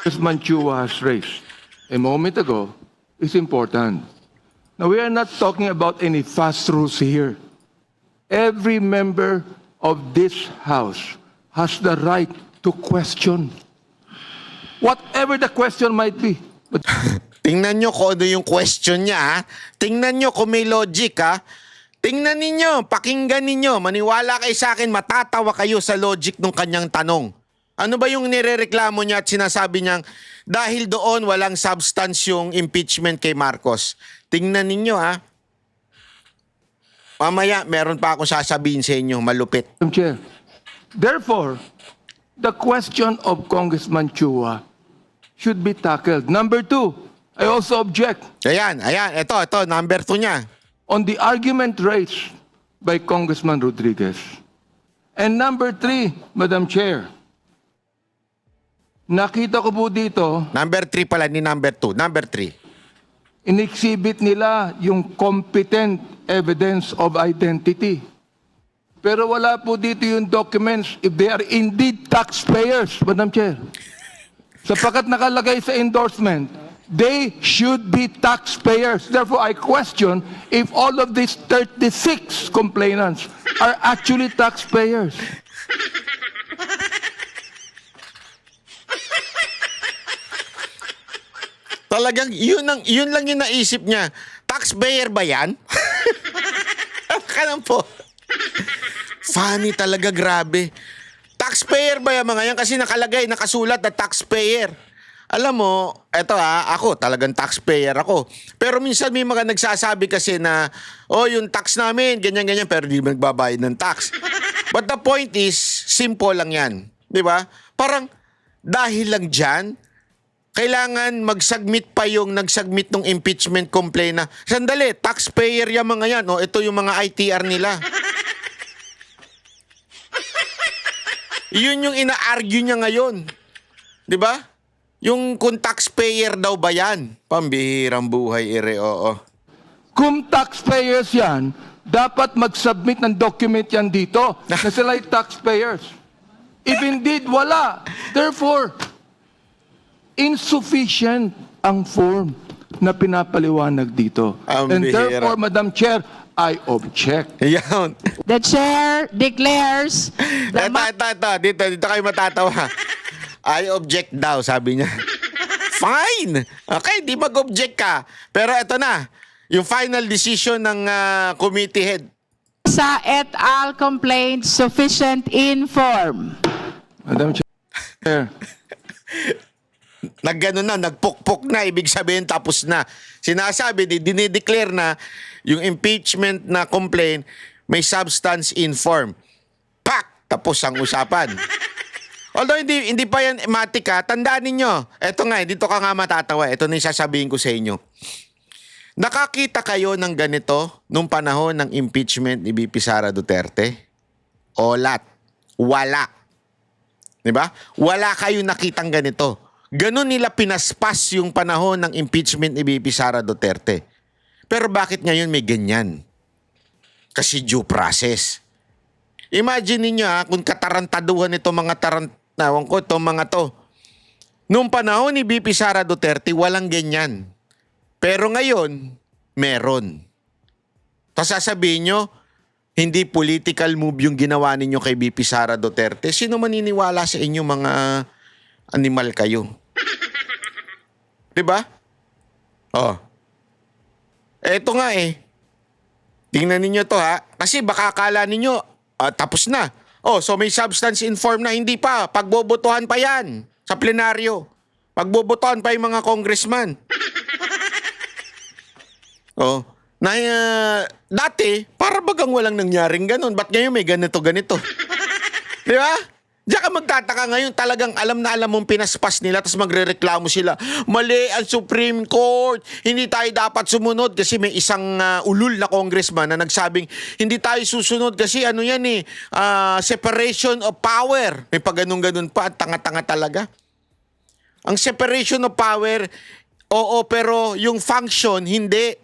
As Manchua has raised a moment ago is important. Now, we are not talking about any fast rules here. Every member of this House has the right to question. Whatever the question might be. But Tingnan nyo kung ano yung question niya, ha? Tingnan nyo kung may logic, ha? Tingnan ninyo, pakinggan ninyo, maniwala kayo sa akin, matatawa kayo sa logic ng kanyang tanong. Ano ba yung nirereklamo niya at sinasabi niyang dahil doon walang substance yung impeachment kay Marcos? Tingnan ninyo, ha? Mamaya, meron pa akong sasabihin sa inyo, malupit. Madam Chair, therefore, the question of Congressman Chua should be tackled. Number 2, I also object Ayan, ito, number 2 niya. on the argument raised by Congressman Rodriguez. And number 3, Madam Chair, nakita ko po dito, Number 3 pala ni number 2. Number 3. in-exhibit nila yung competent evidence of identity. Pero wala po dito yung documents if they are indeed taxpayers, Madam Chair. Sapagkat nakalagay sa endorsement, they should be taxpayers. Therefore, I question if all of these 36 complainants are actually taxpayers. Talagang yun lang yung naisip niya. Taxpayer ba yan? Kanan po. Funny talaga, grabe. Taxpayer ba yung mga yan? Kasi nakalagay, nakasulat na taxpayer. Alam mo, eto ako talagang taxpayer ako. Pero minsan may mga nagsasabi kasi na, oh, yung tax namin, ganyan-ganyan, pero di magbabayad ng tax. But the point is, simple lang yan. Di ba? Parang, dahil lang dyan, kailangan mag-submit pa yung nag-submit ng impeachment complaint na, sandali, taxpayer yung mga yan. O, ito yung mga ITR nila. Yun yung ina-argue niya ngayon. Di ba? Yung kung taxpayer daw ba yan? Pambihirang buhay, ere, oo. Kung taxpayers yan, dapat mag-submit ng document yan dito na sila ay taxpayers. If indeed wala, therefore, insufficient ang form na pinapaliwanag dito. Ang And bihira. therefore, Madam Chair, I object. Yan. The chair declares the Ito. Dito kayo matatawa. I object daw, sabi niya. Fine. Okay, di mag-object ka. Pero ito na, yung final decision ng committee head. sa et al. Complaint sufficient in form. Madam Chair. Naggano na, nagpukpok na, ibig sabihin tapos na. Sinasabi, dinideclare na yung impeachment na complaint may substance in form. Pak! Tapos ang usapan. Although hindi pa yan ematic, tandaan ninyo. Eto nga, dito ka nga matatawa. Ito na yung sasabihin ko sa inyo. Nakakita kayo ng ganito nung panahon ng impeachment ni VP Sara Duterte? Olat. Wala. Diba? Wala kayo nakitang ganito. Ganon nila pinaspas yung panahon ng impeachment ni VP Sara Duterte. Pero bakit ngayon may ganyan? Kasi due process. Imagine niyo kung katarantaduhan itong mga itong mga to. Nung panahon ni VP Sara Duterte, walang ganyan. Pero ngayon, meron. Tapos sasabihin nyo, hindi political move yung ginawa ninyo kay VP Sara Duterte. Sino maniniwala sa inyo mga animal kayo? Diba? Oh. Eto nga Tingnan ninyo to Kasi baka akala ninyo, tapos na. Oh, so may substance in form na, hindi pa. Pagbobotohan pa yan sa plenaryo. Pagbobotohan pa yung mga congressman. Oh, na dati, para bagang walang nangyaring ganun. Ba't ngayon may ganito? Di ba? Diyan ka magtataka ngayon, talagang alam na alam mong pinaspas nila, tapos magrereklamo sila. Mali ang Supreme Court, hindi tayo dapat sumunod kasi may isang ulul na congressman na nagsabing, hindi tayo susunod kasi ano yan separation of power. May pag-ganun pa, tanga-tanga talaga. Ang separation of power, oo, pero yung function, hindi.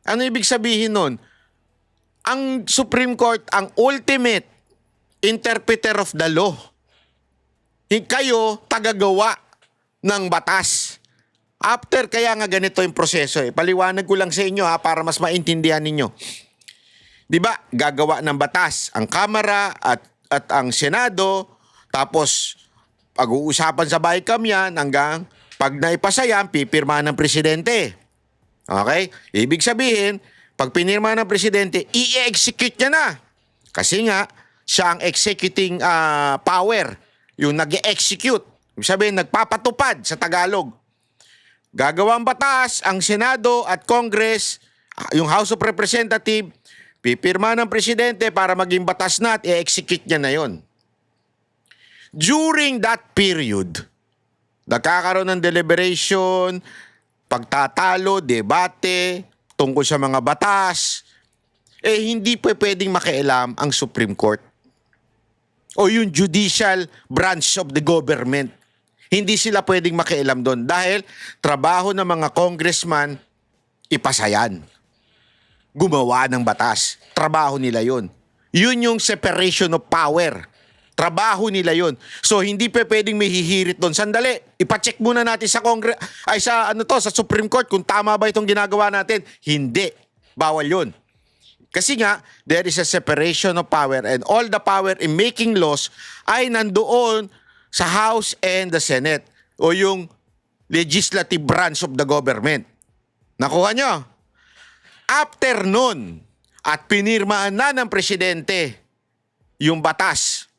Ano ibig sabihin nun? Ang Supreme Court, ang ultimate interpreter of the law. Kayo, tagagawa ng batas. After, kaya nga ganito yung proseso eh. Paliwanag ko lang sa inyo para mas maintindihan ninyo. Di ba, gagawa ng batas ang Kamara at ang Senado, tapos pag-uusapan sa BICAM yan hanggang pag naipasa yan, pipirma ng Presidente. Okay? Ibig sabihin, pag pinirma ng Presidente, i-execute niya na. Kasi nga, siya ang executing power, yung nag-execute. Ibig sabihin, nagpapatupad sa Tagalog. Gagawang batas ang Senado at Congress, yung House of Representatives, pipirma ng Presidente para maging batas na at i-execute niya na yon. During that period, nagkakaroon ng deliberation, pagtatalo, debate, tungkol sa mga batas, hindi pwedeng makialam ang Supreme Court o yung judicial branch of the government. Hindi sila pwedeng makialam doon dahil trabaho ng mga congressman ipasayan. Gumawa ng batas. Trabaho nila yun. Yun yung separation of power. Trabaho nila yun. So hindi pwedeng may hihirit doon. Sandali, ipacheck muna natin sa sa Supreme Court kung tama ba itong ginagawa natin. Hindi. Bawal yun. Kasi nga, there is a separation of power and all the power in making laws ay nandoon sa House and the Senate o yung legislative branch of the government. Nakuha nyo? After nun, at pinirmaan na ng Presidente yung batas,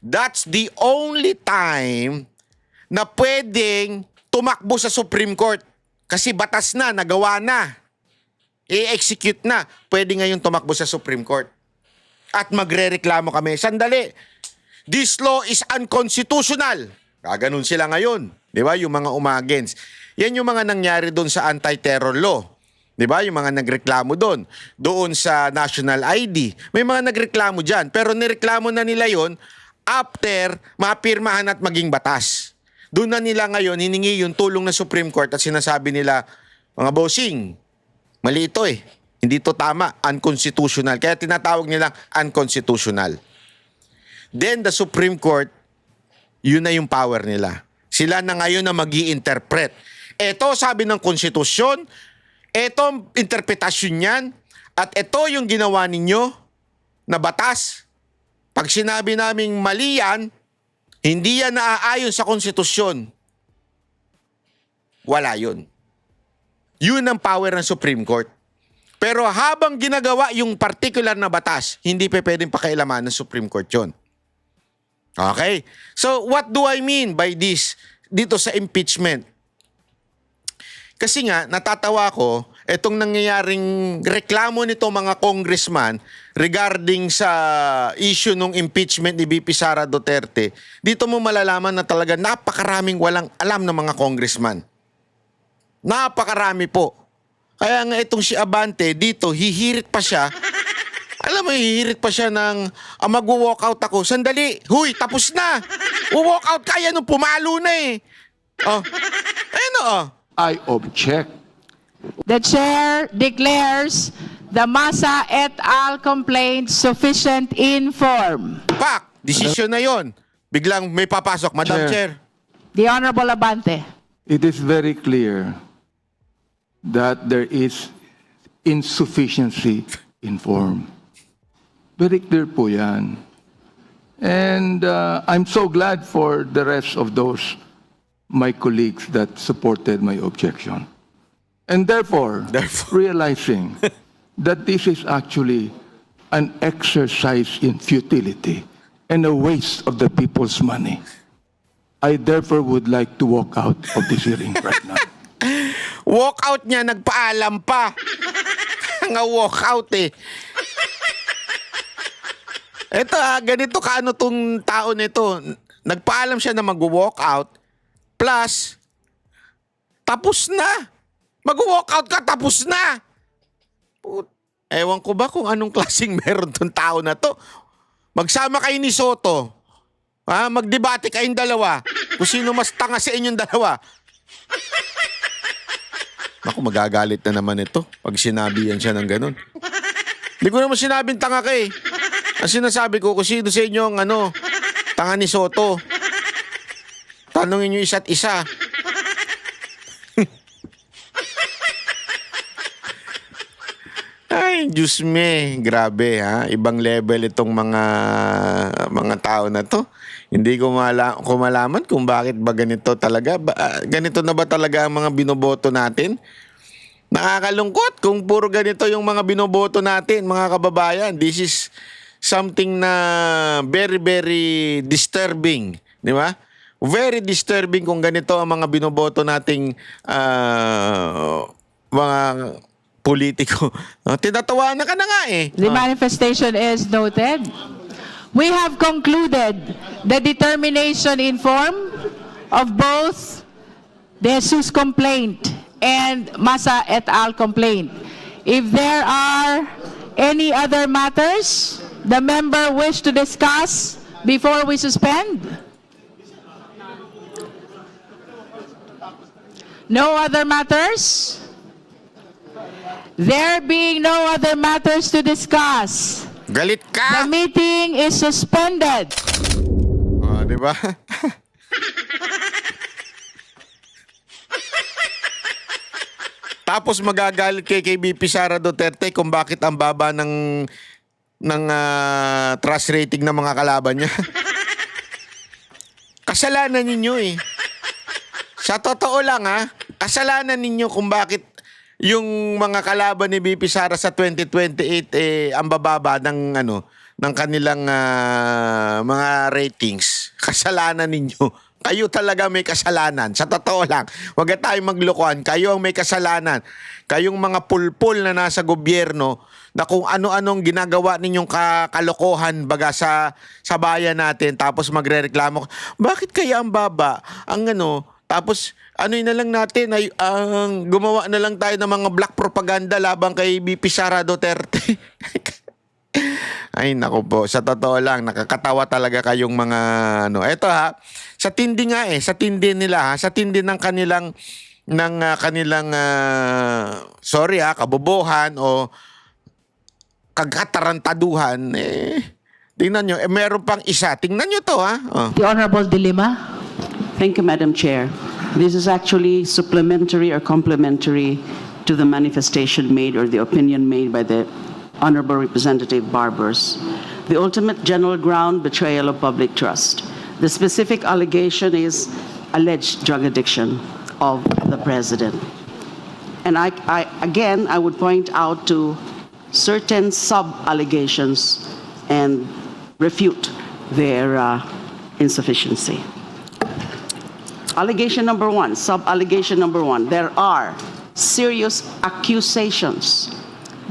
that's the only time na pwedeng tumakbo sa Supreme Court. Kasi batas na, nagawa na. I-execute na. Pwede ngayon tumakbo sa Supreme Court. At magrereklamo kami. Sandali, this law is unconstitutional. Gaganon sila ngayon. Di ba? Yung mga umagents. Yan yung mga nangyari doon sa anti-terror law. Di ba? Yung mga nagreklamo doon. Doon sa national ID. May mga nagreklamo dyan. Pero nireklamo na nila yon after mapirmahan at maging batas. Doon na nila ngayon hiningi yung tulong ng Supreme Court at sinasabi nila, mga bossing, mali ito eh. Hindi to tama. Unconstitutional. Kaya tinatawag nilang unconstitutional. Then the Supreme Court, yun na yung power nila. Sila na ngayon na mag-i-interpret. Ito sabi ng konstitusyon, ito ang interpretasyon niyan, at ito yung ginawa ninyo na batas. Pag sinabi naming mali yan, hindi yan naaayon sa konstitusyon. Wala yun. Yun ang power ng Supreme Court. Pero habang ginagawa yung particular na batas, hindi pa pwedeng pakailaman ng Supreme Court yun. Okay? So, what do I mean by this dito sa impeachment? Kasi nga, natatawa ko, itong nangyayaring reklamo nito mga congressman regarding sa issue ng impeachment ni VP Sara Duterte, dito mo malalaman na talaga napakaraming walang alam ng mga congressman. Napakarami po. Kaya nga itong si Abante, dito, hihirit pa siya. Alam mo, hihirit pa siya ng mag-walkout ako. Sandali, huy, tapos na. Walkout ka, yan, pumalo na eh. Oh. Ayun oh. I object. The chair declares the Masa et al. Complaint sufficient in form. Pak, decision na yon. Biglang may papasok, Madam Chair. The Honorable Abante. It is very clear that there is insufficiency in form. Very clear po yan. And I'm so glad for the rest of those, my colleagues, that supported my objection. And therefore, realizing that this is actually an exercise in futility and a waste of the people's money, I therefore would like to walk out of this hearing right now. Walk out niya, nagpaalam pa. Nga walk out eh. Eto ganito kaano tong tao nito. Nagpaalam siya na mag-walk out plus tapos na. Mag-walk out ka, tapos na. Ewan ko ba kung anong klaseng meron tong tao na to. Magsama kayo ni Soto. Ha? Magdebate kayong dalawa. Kung sino mas tanga sa inyong dalawa. Naku, magagalit na naman ito pag sinabi yan siya ng ganun. Hindi ko naman sinabing tanga ka eh. Ang sinasabi ko, kung sino sa inyo ang tanga ni Soto. Tanungin nyo isa't isa. Ay, Diyos me, grabe ha. Ibang level itong mga tao na to. Hindi ko malaman kung bakit ba ganito talaga. Ganito na ba talaga ang mga binoboto natin? Nakakalungkot kung puro ganito yung mga binoboto natin, mga kababayan. This is something na very, very disturbing. Di ba? Very disturbing kung ganito ang mga binoboto nating mga politiko. Tinatawanan ka na nga eh. The manifestation is noted. We have concluded the determination in form of both the Jesus complaint and Masa et al. Complaint. If there are any other matters the member wish to discuss before we suspend? No other matters? There being no other matters to discuss, Galit ka! the meeting is suspended. Di ba? Tapos magagalit kay BP Sara Duterte kung bakit ang baba ng trust rating ng mga kalaban niya. Kasalanan ninyo eh. Sa totoo lang kasalanan ninyo kung bakit yung mga kalaban ni BP Sara sa 2028 ang bababa ng ng kanilang mga ratings. Kasalanan ninyo. Kayo talaga may kasalanan. Sa totoo lang. Huwag na tayong maglokohan. Kayo ang may kasalanan. Kayong mga pulpul na nasa gobyerno na kung ano-anong ginagawa ninyong kalokohan baga sa bayan natin tapos magrereklamo. Bakit kaya ang baba? Tapos na lang natin ay gumawa na lang tayo ng mga black propaganda labang kay BP Sara Duterte. Ay nako po, sa totoo lang nakakatawa talaga kayong mga Eto sa tindi nga sa tindi nila sa tindi ng kanilang kabobohan o kagatarantaduhan tingnan nyo, meron pang isa. Tingnan nyo to The Honorable Dilima. Thank you, Madam Chair. This is actually supplementary or complementary to the manifestation made or the opinion made by the Honorable Representative Barbers. The ultimate general ground, betrayal of public trust. The specific allegation is alleged drug addiction of the President. And I would point out to certain sub-allegations and refute their insufficiency. Allegation number one, sub-allegation number one, there are serious accusations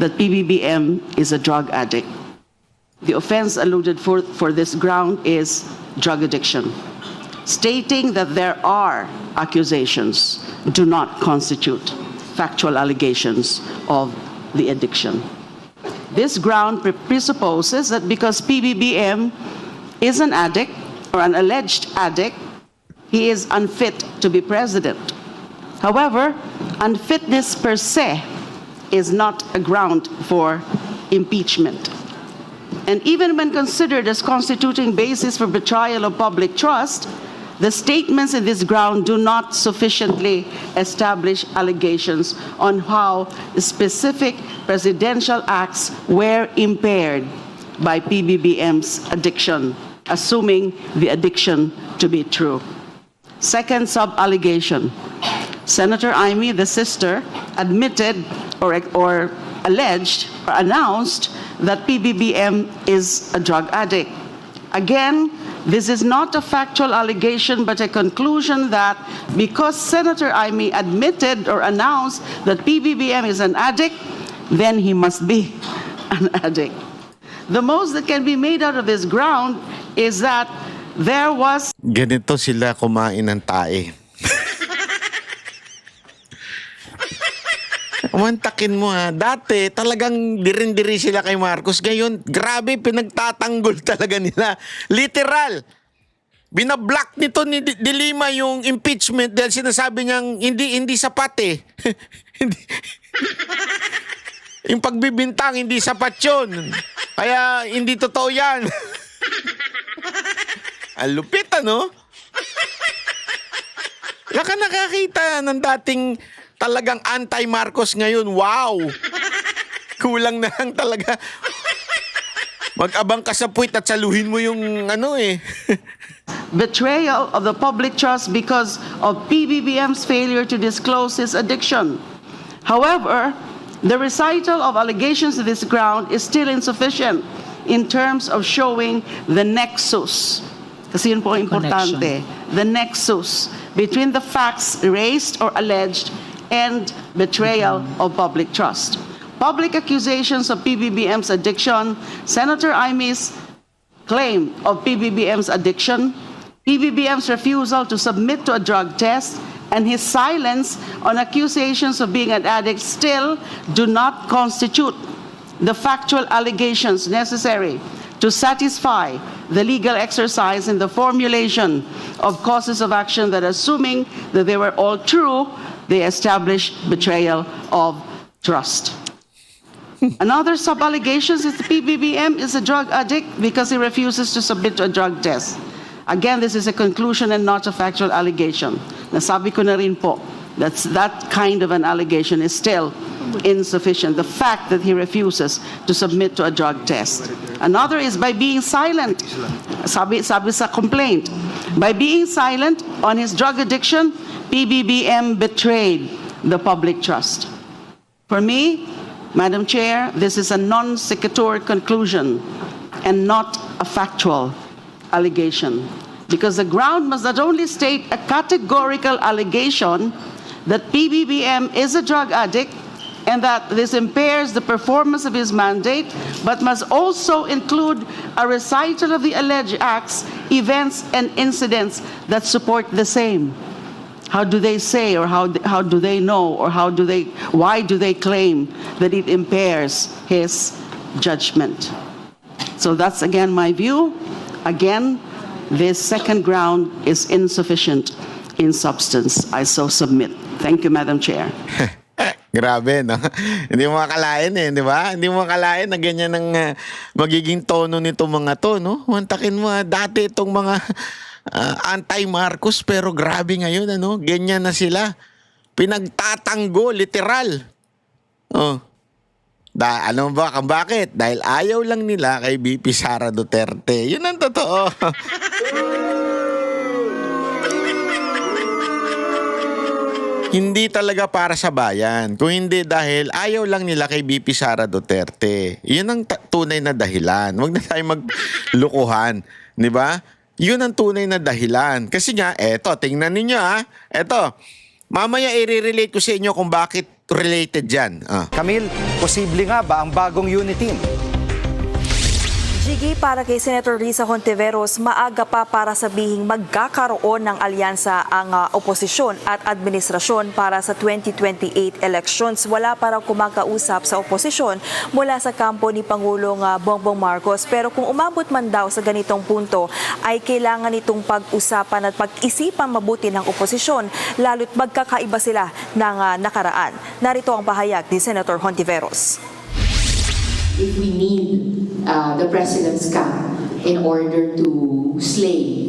that PBBM is a drug addict. The offense alluded for this ground is drug addiction. Stating that there are accusations do not constitute factual allegations of the addiction. This ground presupposes that because PBBM is an addict or an alleged addict, he is unfit to be president. However, unfitness per se is not a ground for impeachment. And even when considered as constituting basis for betrayal of public trust, the statements in this ground do not sufficiently establish allegations on how specific presidential acts were impaired by PBBM's addiction, assuming the addiction to be true. Second sub-allegation, Senator Amy, the sister, admitted or alleged or announced that PBBM is a drug addict. Again, this is not a factual allegation but a conclusion that because Senator Amy admitted or announced that PBBM is an addict, then he must be an addict. The most that can be made out of this ground is that there was... Ganito sila kumain ng tae. Mantakin mo dati talagang dirin-diri sila kay Marcos. Ngayon, grabe pinagtatanggol talaga nila. Literal. Binablock nito ni Dilima yung impeachment dahil sinasabi niyang hindi sapat Hindi. Yung pagbibintang hindi sapat yun. Kaya hindi totoo yan. Ang lupit Wala ka nakakita ng dating talagang anti-Marcos ngayon. Wow! Kulang na lang talaga. Mag-abang ka sa puwit at saluhin mo yung ano eh. Betrayal of the public trust because of PBBM's failure to disclose his addiction. However, the recital of allegations to this ground is still insufficient in terms of showing the nexus. Kasi yun po ang importante. The nexus between the facts raised or alleged and betrayal of public trust. Public accusations of PBBM's addiction, Senator Imy's claim of PBBM's addiction, PBBM's refusal to submit to a drug test, and his silence on accusations of being an addict still do not constitute the factual allegations necessary to satisfy the legal exercise in the formulation of causes of action that, assuming that they were all true, they establish betrayal of trust. Another sub-allegations is the PBBM is a drug addict because he refuses to submit to a drug test. Again, this is a conclusion and not a factual allegation. Nasabi ko na rin po, that kind of an allegation is still insufficient. The fact that he refuses to submit to a drug test. Another is by being silent. Sabi sa complaint. By being silent on his drug addiction, PBBM betrayed the public trust. For me, Madam Chair, this is a non sequitur conclusion and not a factual allegation. Because the ground must not only state a categorical allegation that PBBM is a drug addict and that this impairs the performance of his mandate, but must also include a recital of the alleged acts, events, and incidents that support the same. How do they say, or how do they know, or why do they claim that it impairs his judgment? So that's again my view. Again, this second ground is insufficient in substance. I so submit. Thank you, Madam Chair. Grabe, no? Hindi mo makalain eh, di ba? Hindi mo makalain na ganyan ang magiging tono nito mga to, no? Mantakin mo, dati itong mga anti-Marcos, pero grabe ngayon, ano? Ganyan na sila. Pinagtatanggol, literal. Oh. Ano ba? Bakit? Dahil ayaw lang nila kay BP Sara Duterte. Yun ang totoo. Hindi talaga para sa bayan. Kung hindi dahil ayaw lang nila kay BP Sara Duterte. Yun ang tunay na dahilan. Huwag na tayo maglukuhan. Di ba? Yun ang tunay na dahilan. Kasi nga, eto, tingnan ninyo Eto, mamaya i-relate ko sa inyo kung bakit related dyan. Camille, posible nga ba ang bagong unit team? Jiggy, para kay Senator Risa Hontiveros, maaga pa para sabihing magkakaroon ng alyansa ang oposisyon at administrasyon para sa 2028 elections. Wala parang kumakausap sa oposisyon mula sa kampo ni Pangulong Bongbong Marcos. Pero kung umabot man daw sa ganitong punto, ay kailangan itong pag-usapan at pag-isipan mabuti ng oposisyon, lalo't magkakaiba sila ng nakaraan. Narito ang pahayag ni Senator Hontiveros. If we need the President's camp in order to slay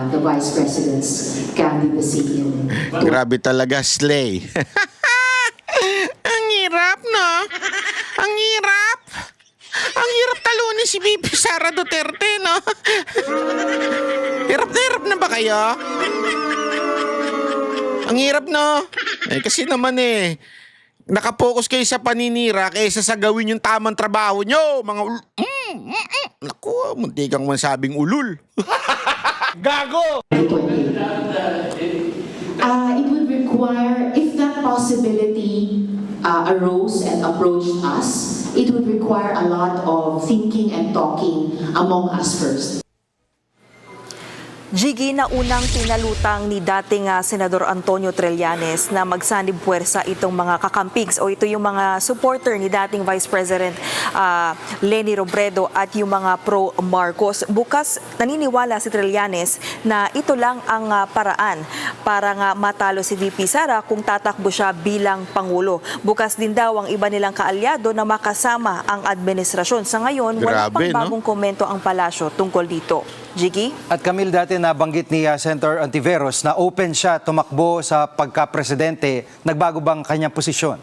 the Vice President's candidacy. Grabe talaga, slay. Ang hirap, no? Ang hirap. Ang hirap talunin si BP Sara Duterte, no? Hirap na ba kayo? Ang hirap, no? Kasi naman nakapokus kayo sa paninira kaysa sa gawin yung tamang trabaho nyo, mga naku, munti kang masabing ulul. Gago! It would require, if that possibility arose and approached us, it would require a lot of thinking and talking among us first. Jiggy, na unang pinalutang ni dating Senador Antonio Trillanes na magsanib puwersa itong mga kakampigs o ito yung mga supporter ni dating Vice President Leni Robredo at yung mga pro-Marcos. Bukas naniniwala si Trillanes na ito lang ang paraan para nga matalo si VP Sara kung tatakbo siya bilang Pangulo. Bukas din daw ang iba nilang kaalyado na makasama ang administrasyon. Sa ngayon, wala pang bagong komento ang palasyo tungkol dito. Jiggy? At Camille, dati nabanggit ni Senator Hontiveros na open siya tumakbo sa pagka-presidente. Nagbago bang kanyang posisyon?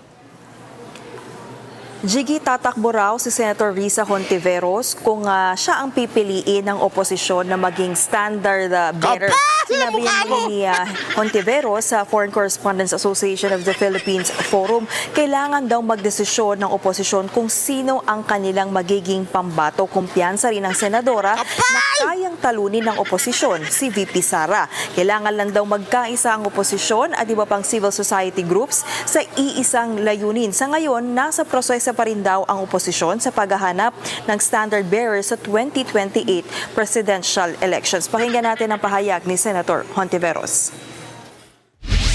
Jiggy, tatakbo raw si Senator Risa Hontiveros kung siya ang pipiliin ng oposisyon na maging standard bearer. Kapal! Sinabi Mukha mo! ni Hontiveros sa Foreign Correspondents Association of the Philippines Forum, kailangan daw magdesisyon ng oposisyon kung sino ang kanilang magiging pambato. Kumpiyansa rin ng senadora na kayang talunin ng oposisyon, si VP Sara. Kailangan lang daw magkaisa ang oposisyon at iba pang civil society groups sa iisang layunin. Sa ngayon, nasa proseso pa rin daw ang oposisyon sa paghahanap ng standard bearer sa 2028 presidential elections. Pakinggan natin ang pahayag ni Senator Hontiveros.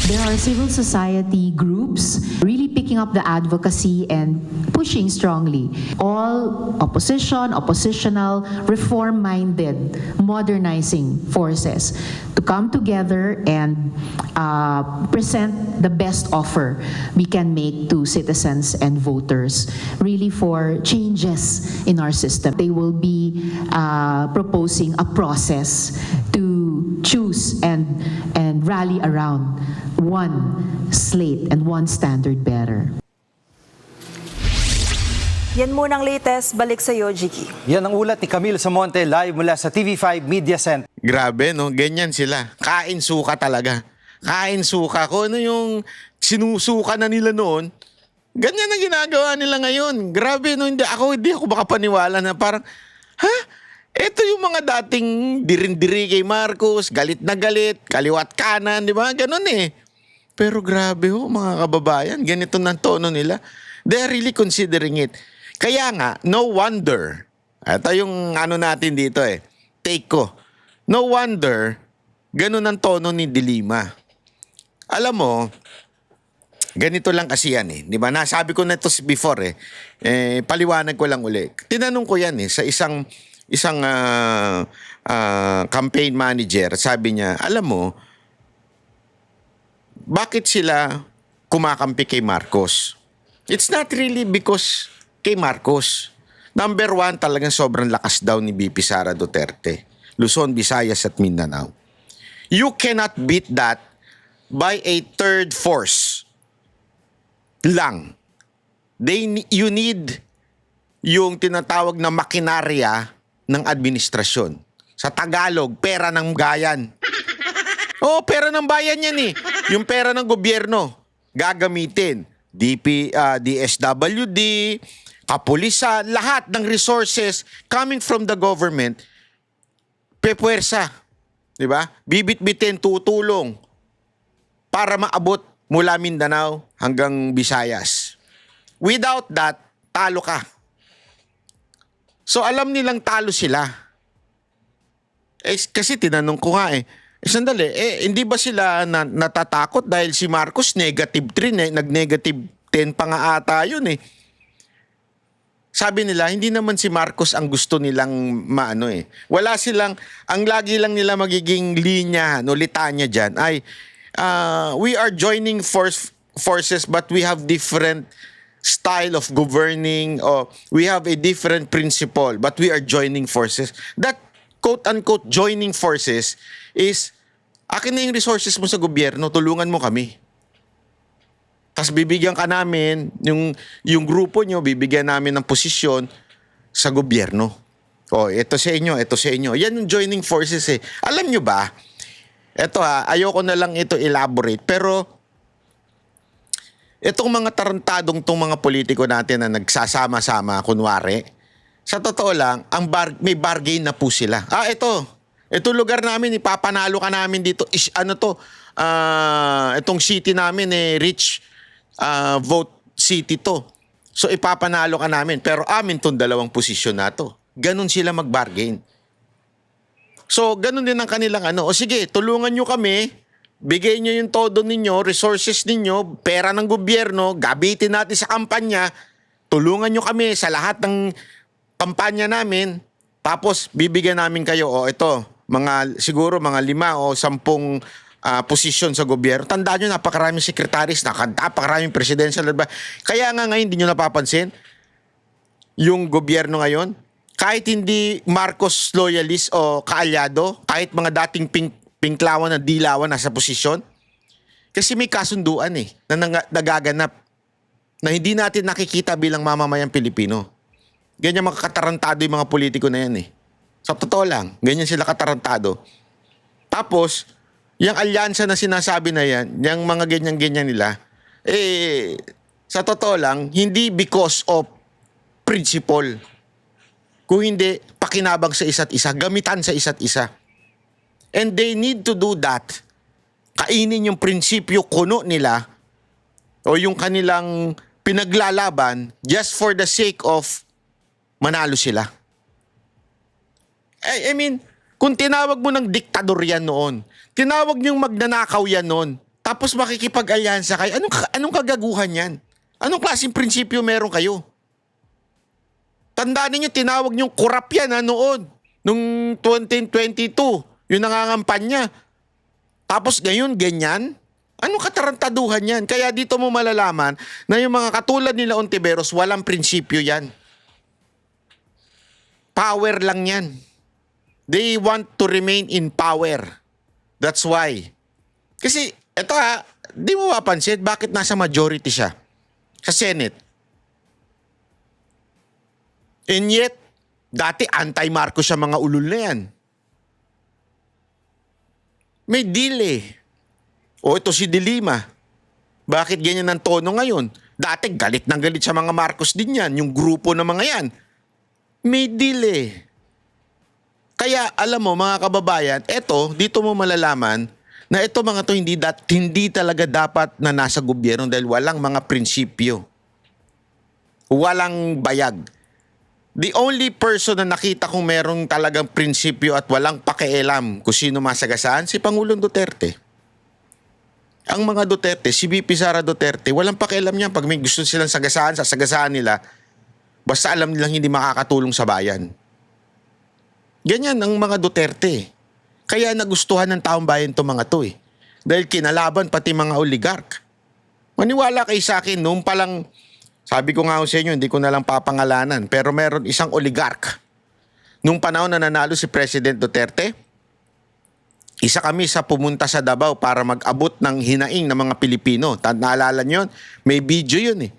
There are civil society groups really picking up the advocacy and pushing strongly. All opposition, oppositional, reform-minded, modernizing forces to come together and present the best offer we can make to citizens and voters, really for changes in our system. They will be proposing a process to choose and rally around one slate and one standard bearer. Yan munang latest. Balik sa iyo, Jiggy. Yan ang ulat ni Camille Samonte live mula sa TV5 Media Center. Grabe, no? Ganyan sila. Kain suka talaga. Kain suka. Kung ano yung sinusuka na nila noon, ganyan ang ginagawa nila ngayon. Grabe, no? Hindi ako makapaniwala na parang, ha? Ito yung mga dating dirindiri kay Marcos, galit na galit, kaliwat kanan, di ba? Ganon eh. Pero grabe ho, mga kababayan, ganito ng tono nila. They are really considering it. Kaya nga, no wonder, ito yung ano natin dito eh, take ko. No wonder, ganun ang tono ni De Lima. Alam mo, ganito lang kasi yan eh. Di ba? Nasabi ko na ito before eh. Paliwanag ko lang uli. Tinanong ko yan eh sa isang campaign manager. Sabi niya, alam mo, bakit sila kumakampi kay Marcos? It's not really because kay Marcos. Number one, talagang sobrang lakas daw ni BP Sara Duterte. Luzon, Visayas at Mindanao. You cannot beat that by a third force lang. You need yung tinatawag na makinarya ng administrasyon. Sa Tagalog, pera ng bayan. Oh, pera ng bayan yan eh. Yung pera ng gobyerno, gagamitin. DSWD, kapulisan, lahat ng resources coming from the government, pepuwersa. Diba? Bibit-bitin, tutulong para maabot mula Mindanao hanggang Visayas. Without that, talo ka. So alam nilang talo sila. Kasi tinanong ko nga sandali, hindi ba sila natatakot dahil si Marcos negative 3, nag-negative 10 pa nga ata yun eh. Sabi nila, hindi naman si Marcos ang gusto nilang maano eh. Wala silang, ang lagi lang nila magiging linya, litanya dyan ay, we are joining forces but we have different style of governing, or we have a different principle but we are joining forces. That quote-unquote joining forces is, akin na yung resources mo sa gobyerno, tulungan mo kami. Tapos bibigyan ka namin, yung grupo nyo, bibigyan namin ng posisyon sa gobyerno. O, ito sa inyo, ito sa inyo. Yan yung joining forces eh. Alam nyo ba, ito ayoko na lang ito elaborate, pero itong mga tarantadong tong mga politiko natin na nagsasama-sama, kunwari, sa totoo lang, may bargain na po sila. Ito lugar namin, ipapanalo ka namin dito. Itong city namin, rich vote city to. So ipapanalo ka namin. Pero amin tong dalawang posisyon na to. Ganun sila mag-bargain. So ganun din ang kanilang O sige, tulungan nyo kami. Bigay nyo yung todo ninyo, resources ninyo, pera ng gobyerno, gabitin natin sa kampanya. Tulungan nyo kami sa lahat ng kampanya namin. Tapos bibigyan namin kayo, siguro mga 5 o 10 posisyon sa gobyerno. Tandaan nyo, napakaraming secretaries, napakaraming presidential advisor. Kaya nga ngayon, hindi nyo napapansin, yung gobyerno ngayon, kahit hindi Marcos loyalist o kaalyado, kahit mga dating pinklawan na dilawan nasa posisyon, kasi may kasunduan na nagaganap. na hindi natin nakikita bilang mamamayang Pilipino. Ganyan mga katarantado yung mga politiko na yan eh. Sa totoo lang, ganyan sila katarantado. Tapos, yung alyansa na sinasabi na yan, yung mga ganyan-ganyan nila, sa totoo lang, hindi because of principle. Kung hindi, pakinabang sa isa't isa, gamitan sa isa't isa. And they need to do that. Kainin yung prinsipyo kuno nila o yung kanilang pinaglalaban just for the sake of manalo sila. I mean, kung tinawag mo ng diktador yan noon, tinawag niyong magnanakaw yan noon, tapos makikipag-alyansa kayo, anong kagaguhan yan? Anong klaseng prinsipyo meron kayo? Tandaan niyo, tinawag niyong korap yan noon, nung 2022, yung nangangampanya. Tapos ngayon, ganyan? Anong katarantaduhan yan? Kaya dito mo malalaman na yung mga katulad nila Ontiveros, walang prinsipyo yan. Power lang yan. They want to remain in power. That's why. Kasi, eto di mo mapansin, bakit nasa majority siya? Sa Senate. And yet, dati anti-Marcos siya mga ulol na yan. May deal eh. O ito si De Lima. Bakit ganyan ang tono ngayon? Dati galit ng galit sa mga Marcos din yan. Yung grupo ng mga yan. May deal eh. Kaya alam mo mga kababayan, eto, dito mo malalaman na ito mga to hindi talaga dapat na nasa gobyerno dahil walang mga prinsipyo. Walang bayag. The only person na nakita kong merong talagang prinsipyo at walang pakialam kung sino masagasaan, si Pangulong Duterte. Ang mga Duterte, si VP Sara Duterte, walang pakialam niya. Pag may gusto silang sagasaan, sasagasaan nila. Basta alam nilang hindi makakatulong sa bayan. Ganyan ang mga Duterte. Kaya nagustuhan ng taong bayan itong mga to eh. Dahil kinalaban pati mga oligark. Maniwala kayo sa akin, noong palang, sabi ko nga sa inyo, hindi ko na lang papangalanan, pero meron isang oligark. Noong panahon na nanalo si President Duterte, isa kami sa pumunta sa Davao para mag-abot ng hinaing ng mga Pilipino. Naalala nyo yun? May video yun eh.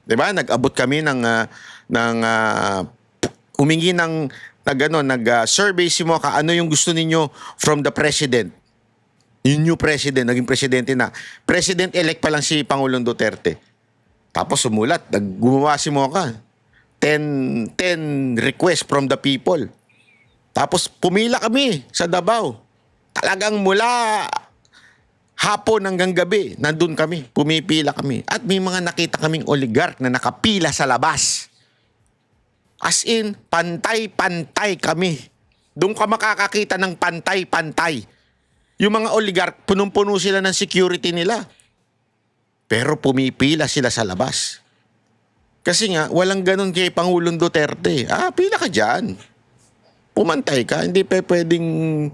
Diba? Nag-abot kami humingi ng nag-survey si Mocha, ano yung gusto ninyo from the president? Yung new president, naging presidente na. President-elect pa lang si Pangulong Duterte. Tapos sumulat, gumawa si Mocha. 10 requests from the people. Tapos pumila kami sa Davao. Talagang mula hapon hanggang gabi, nandun kami, pumipila kami. At may mga nakita kaming oligark na nakapila sa labas. As in, pantay-pantay kami. Doon ka makakakita ng pantay-pantay. Yung mga oligark, punong-puno sila ng security nila. Pero pumipila sila sa labas. Kasi nga, walang ganun kay Pangulong Duterte. Pila ka dyan. Pumantay ka. Hindi pa pwedeng,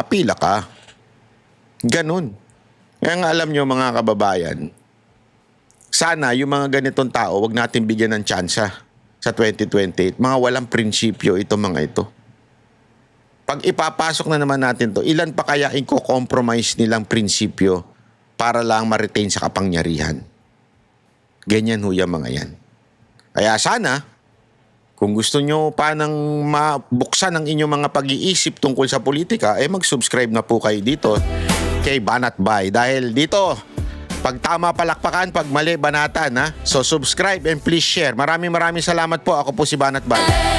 pila ka. Ganun. Kaya nga alam nyo mga kababayan, sana yung mga ganitong tao, wag natin bigyan ng tsansa sa 2028. Mga walang prinsipyo itong mga ito. Pag ipapasok na naman natin to, ilan pa kaya i-compromise nilang prinsipyo para lang ma-retain sa kapangyarihan? Ganyan ho yung mga yan. Kaya sana, kung gusto nyo pa nang mabuksan ang inyong mga pag-iisip tungkol sa politika, mag-subscribe na po kayo dito kay Banat Bay. Dahil dito, pag tama palakpakan, pag mali banatan. So subscribe and please share. Maraming salamat po. Ako po si Banat Bay.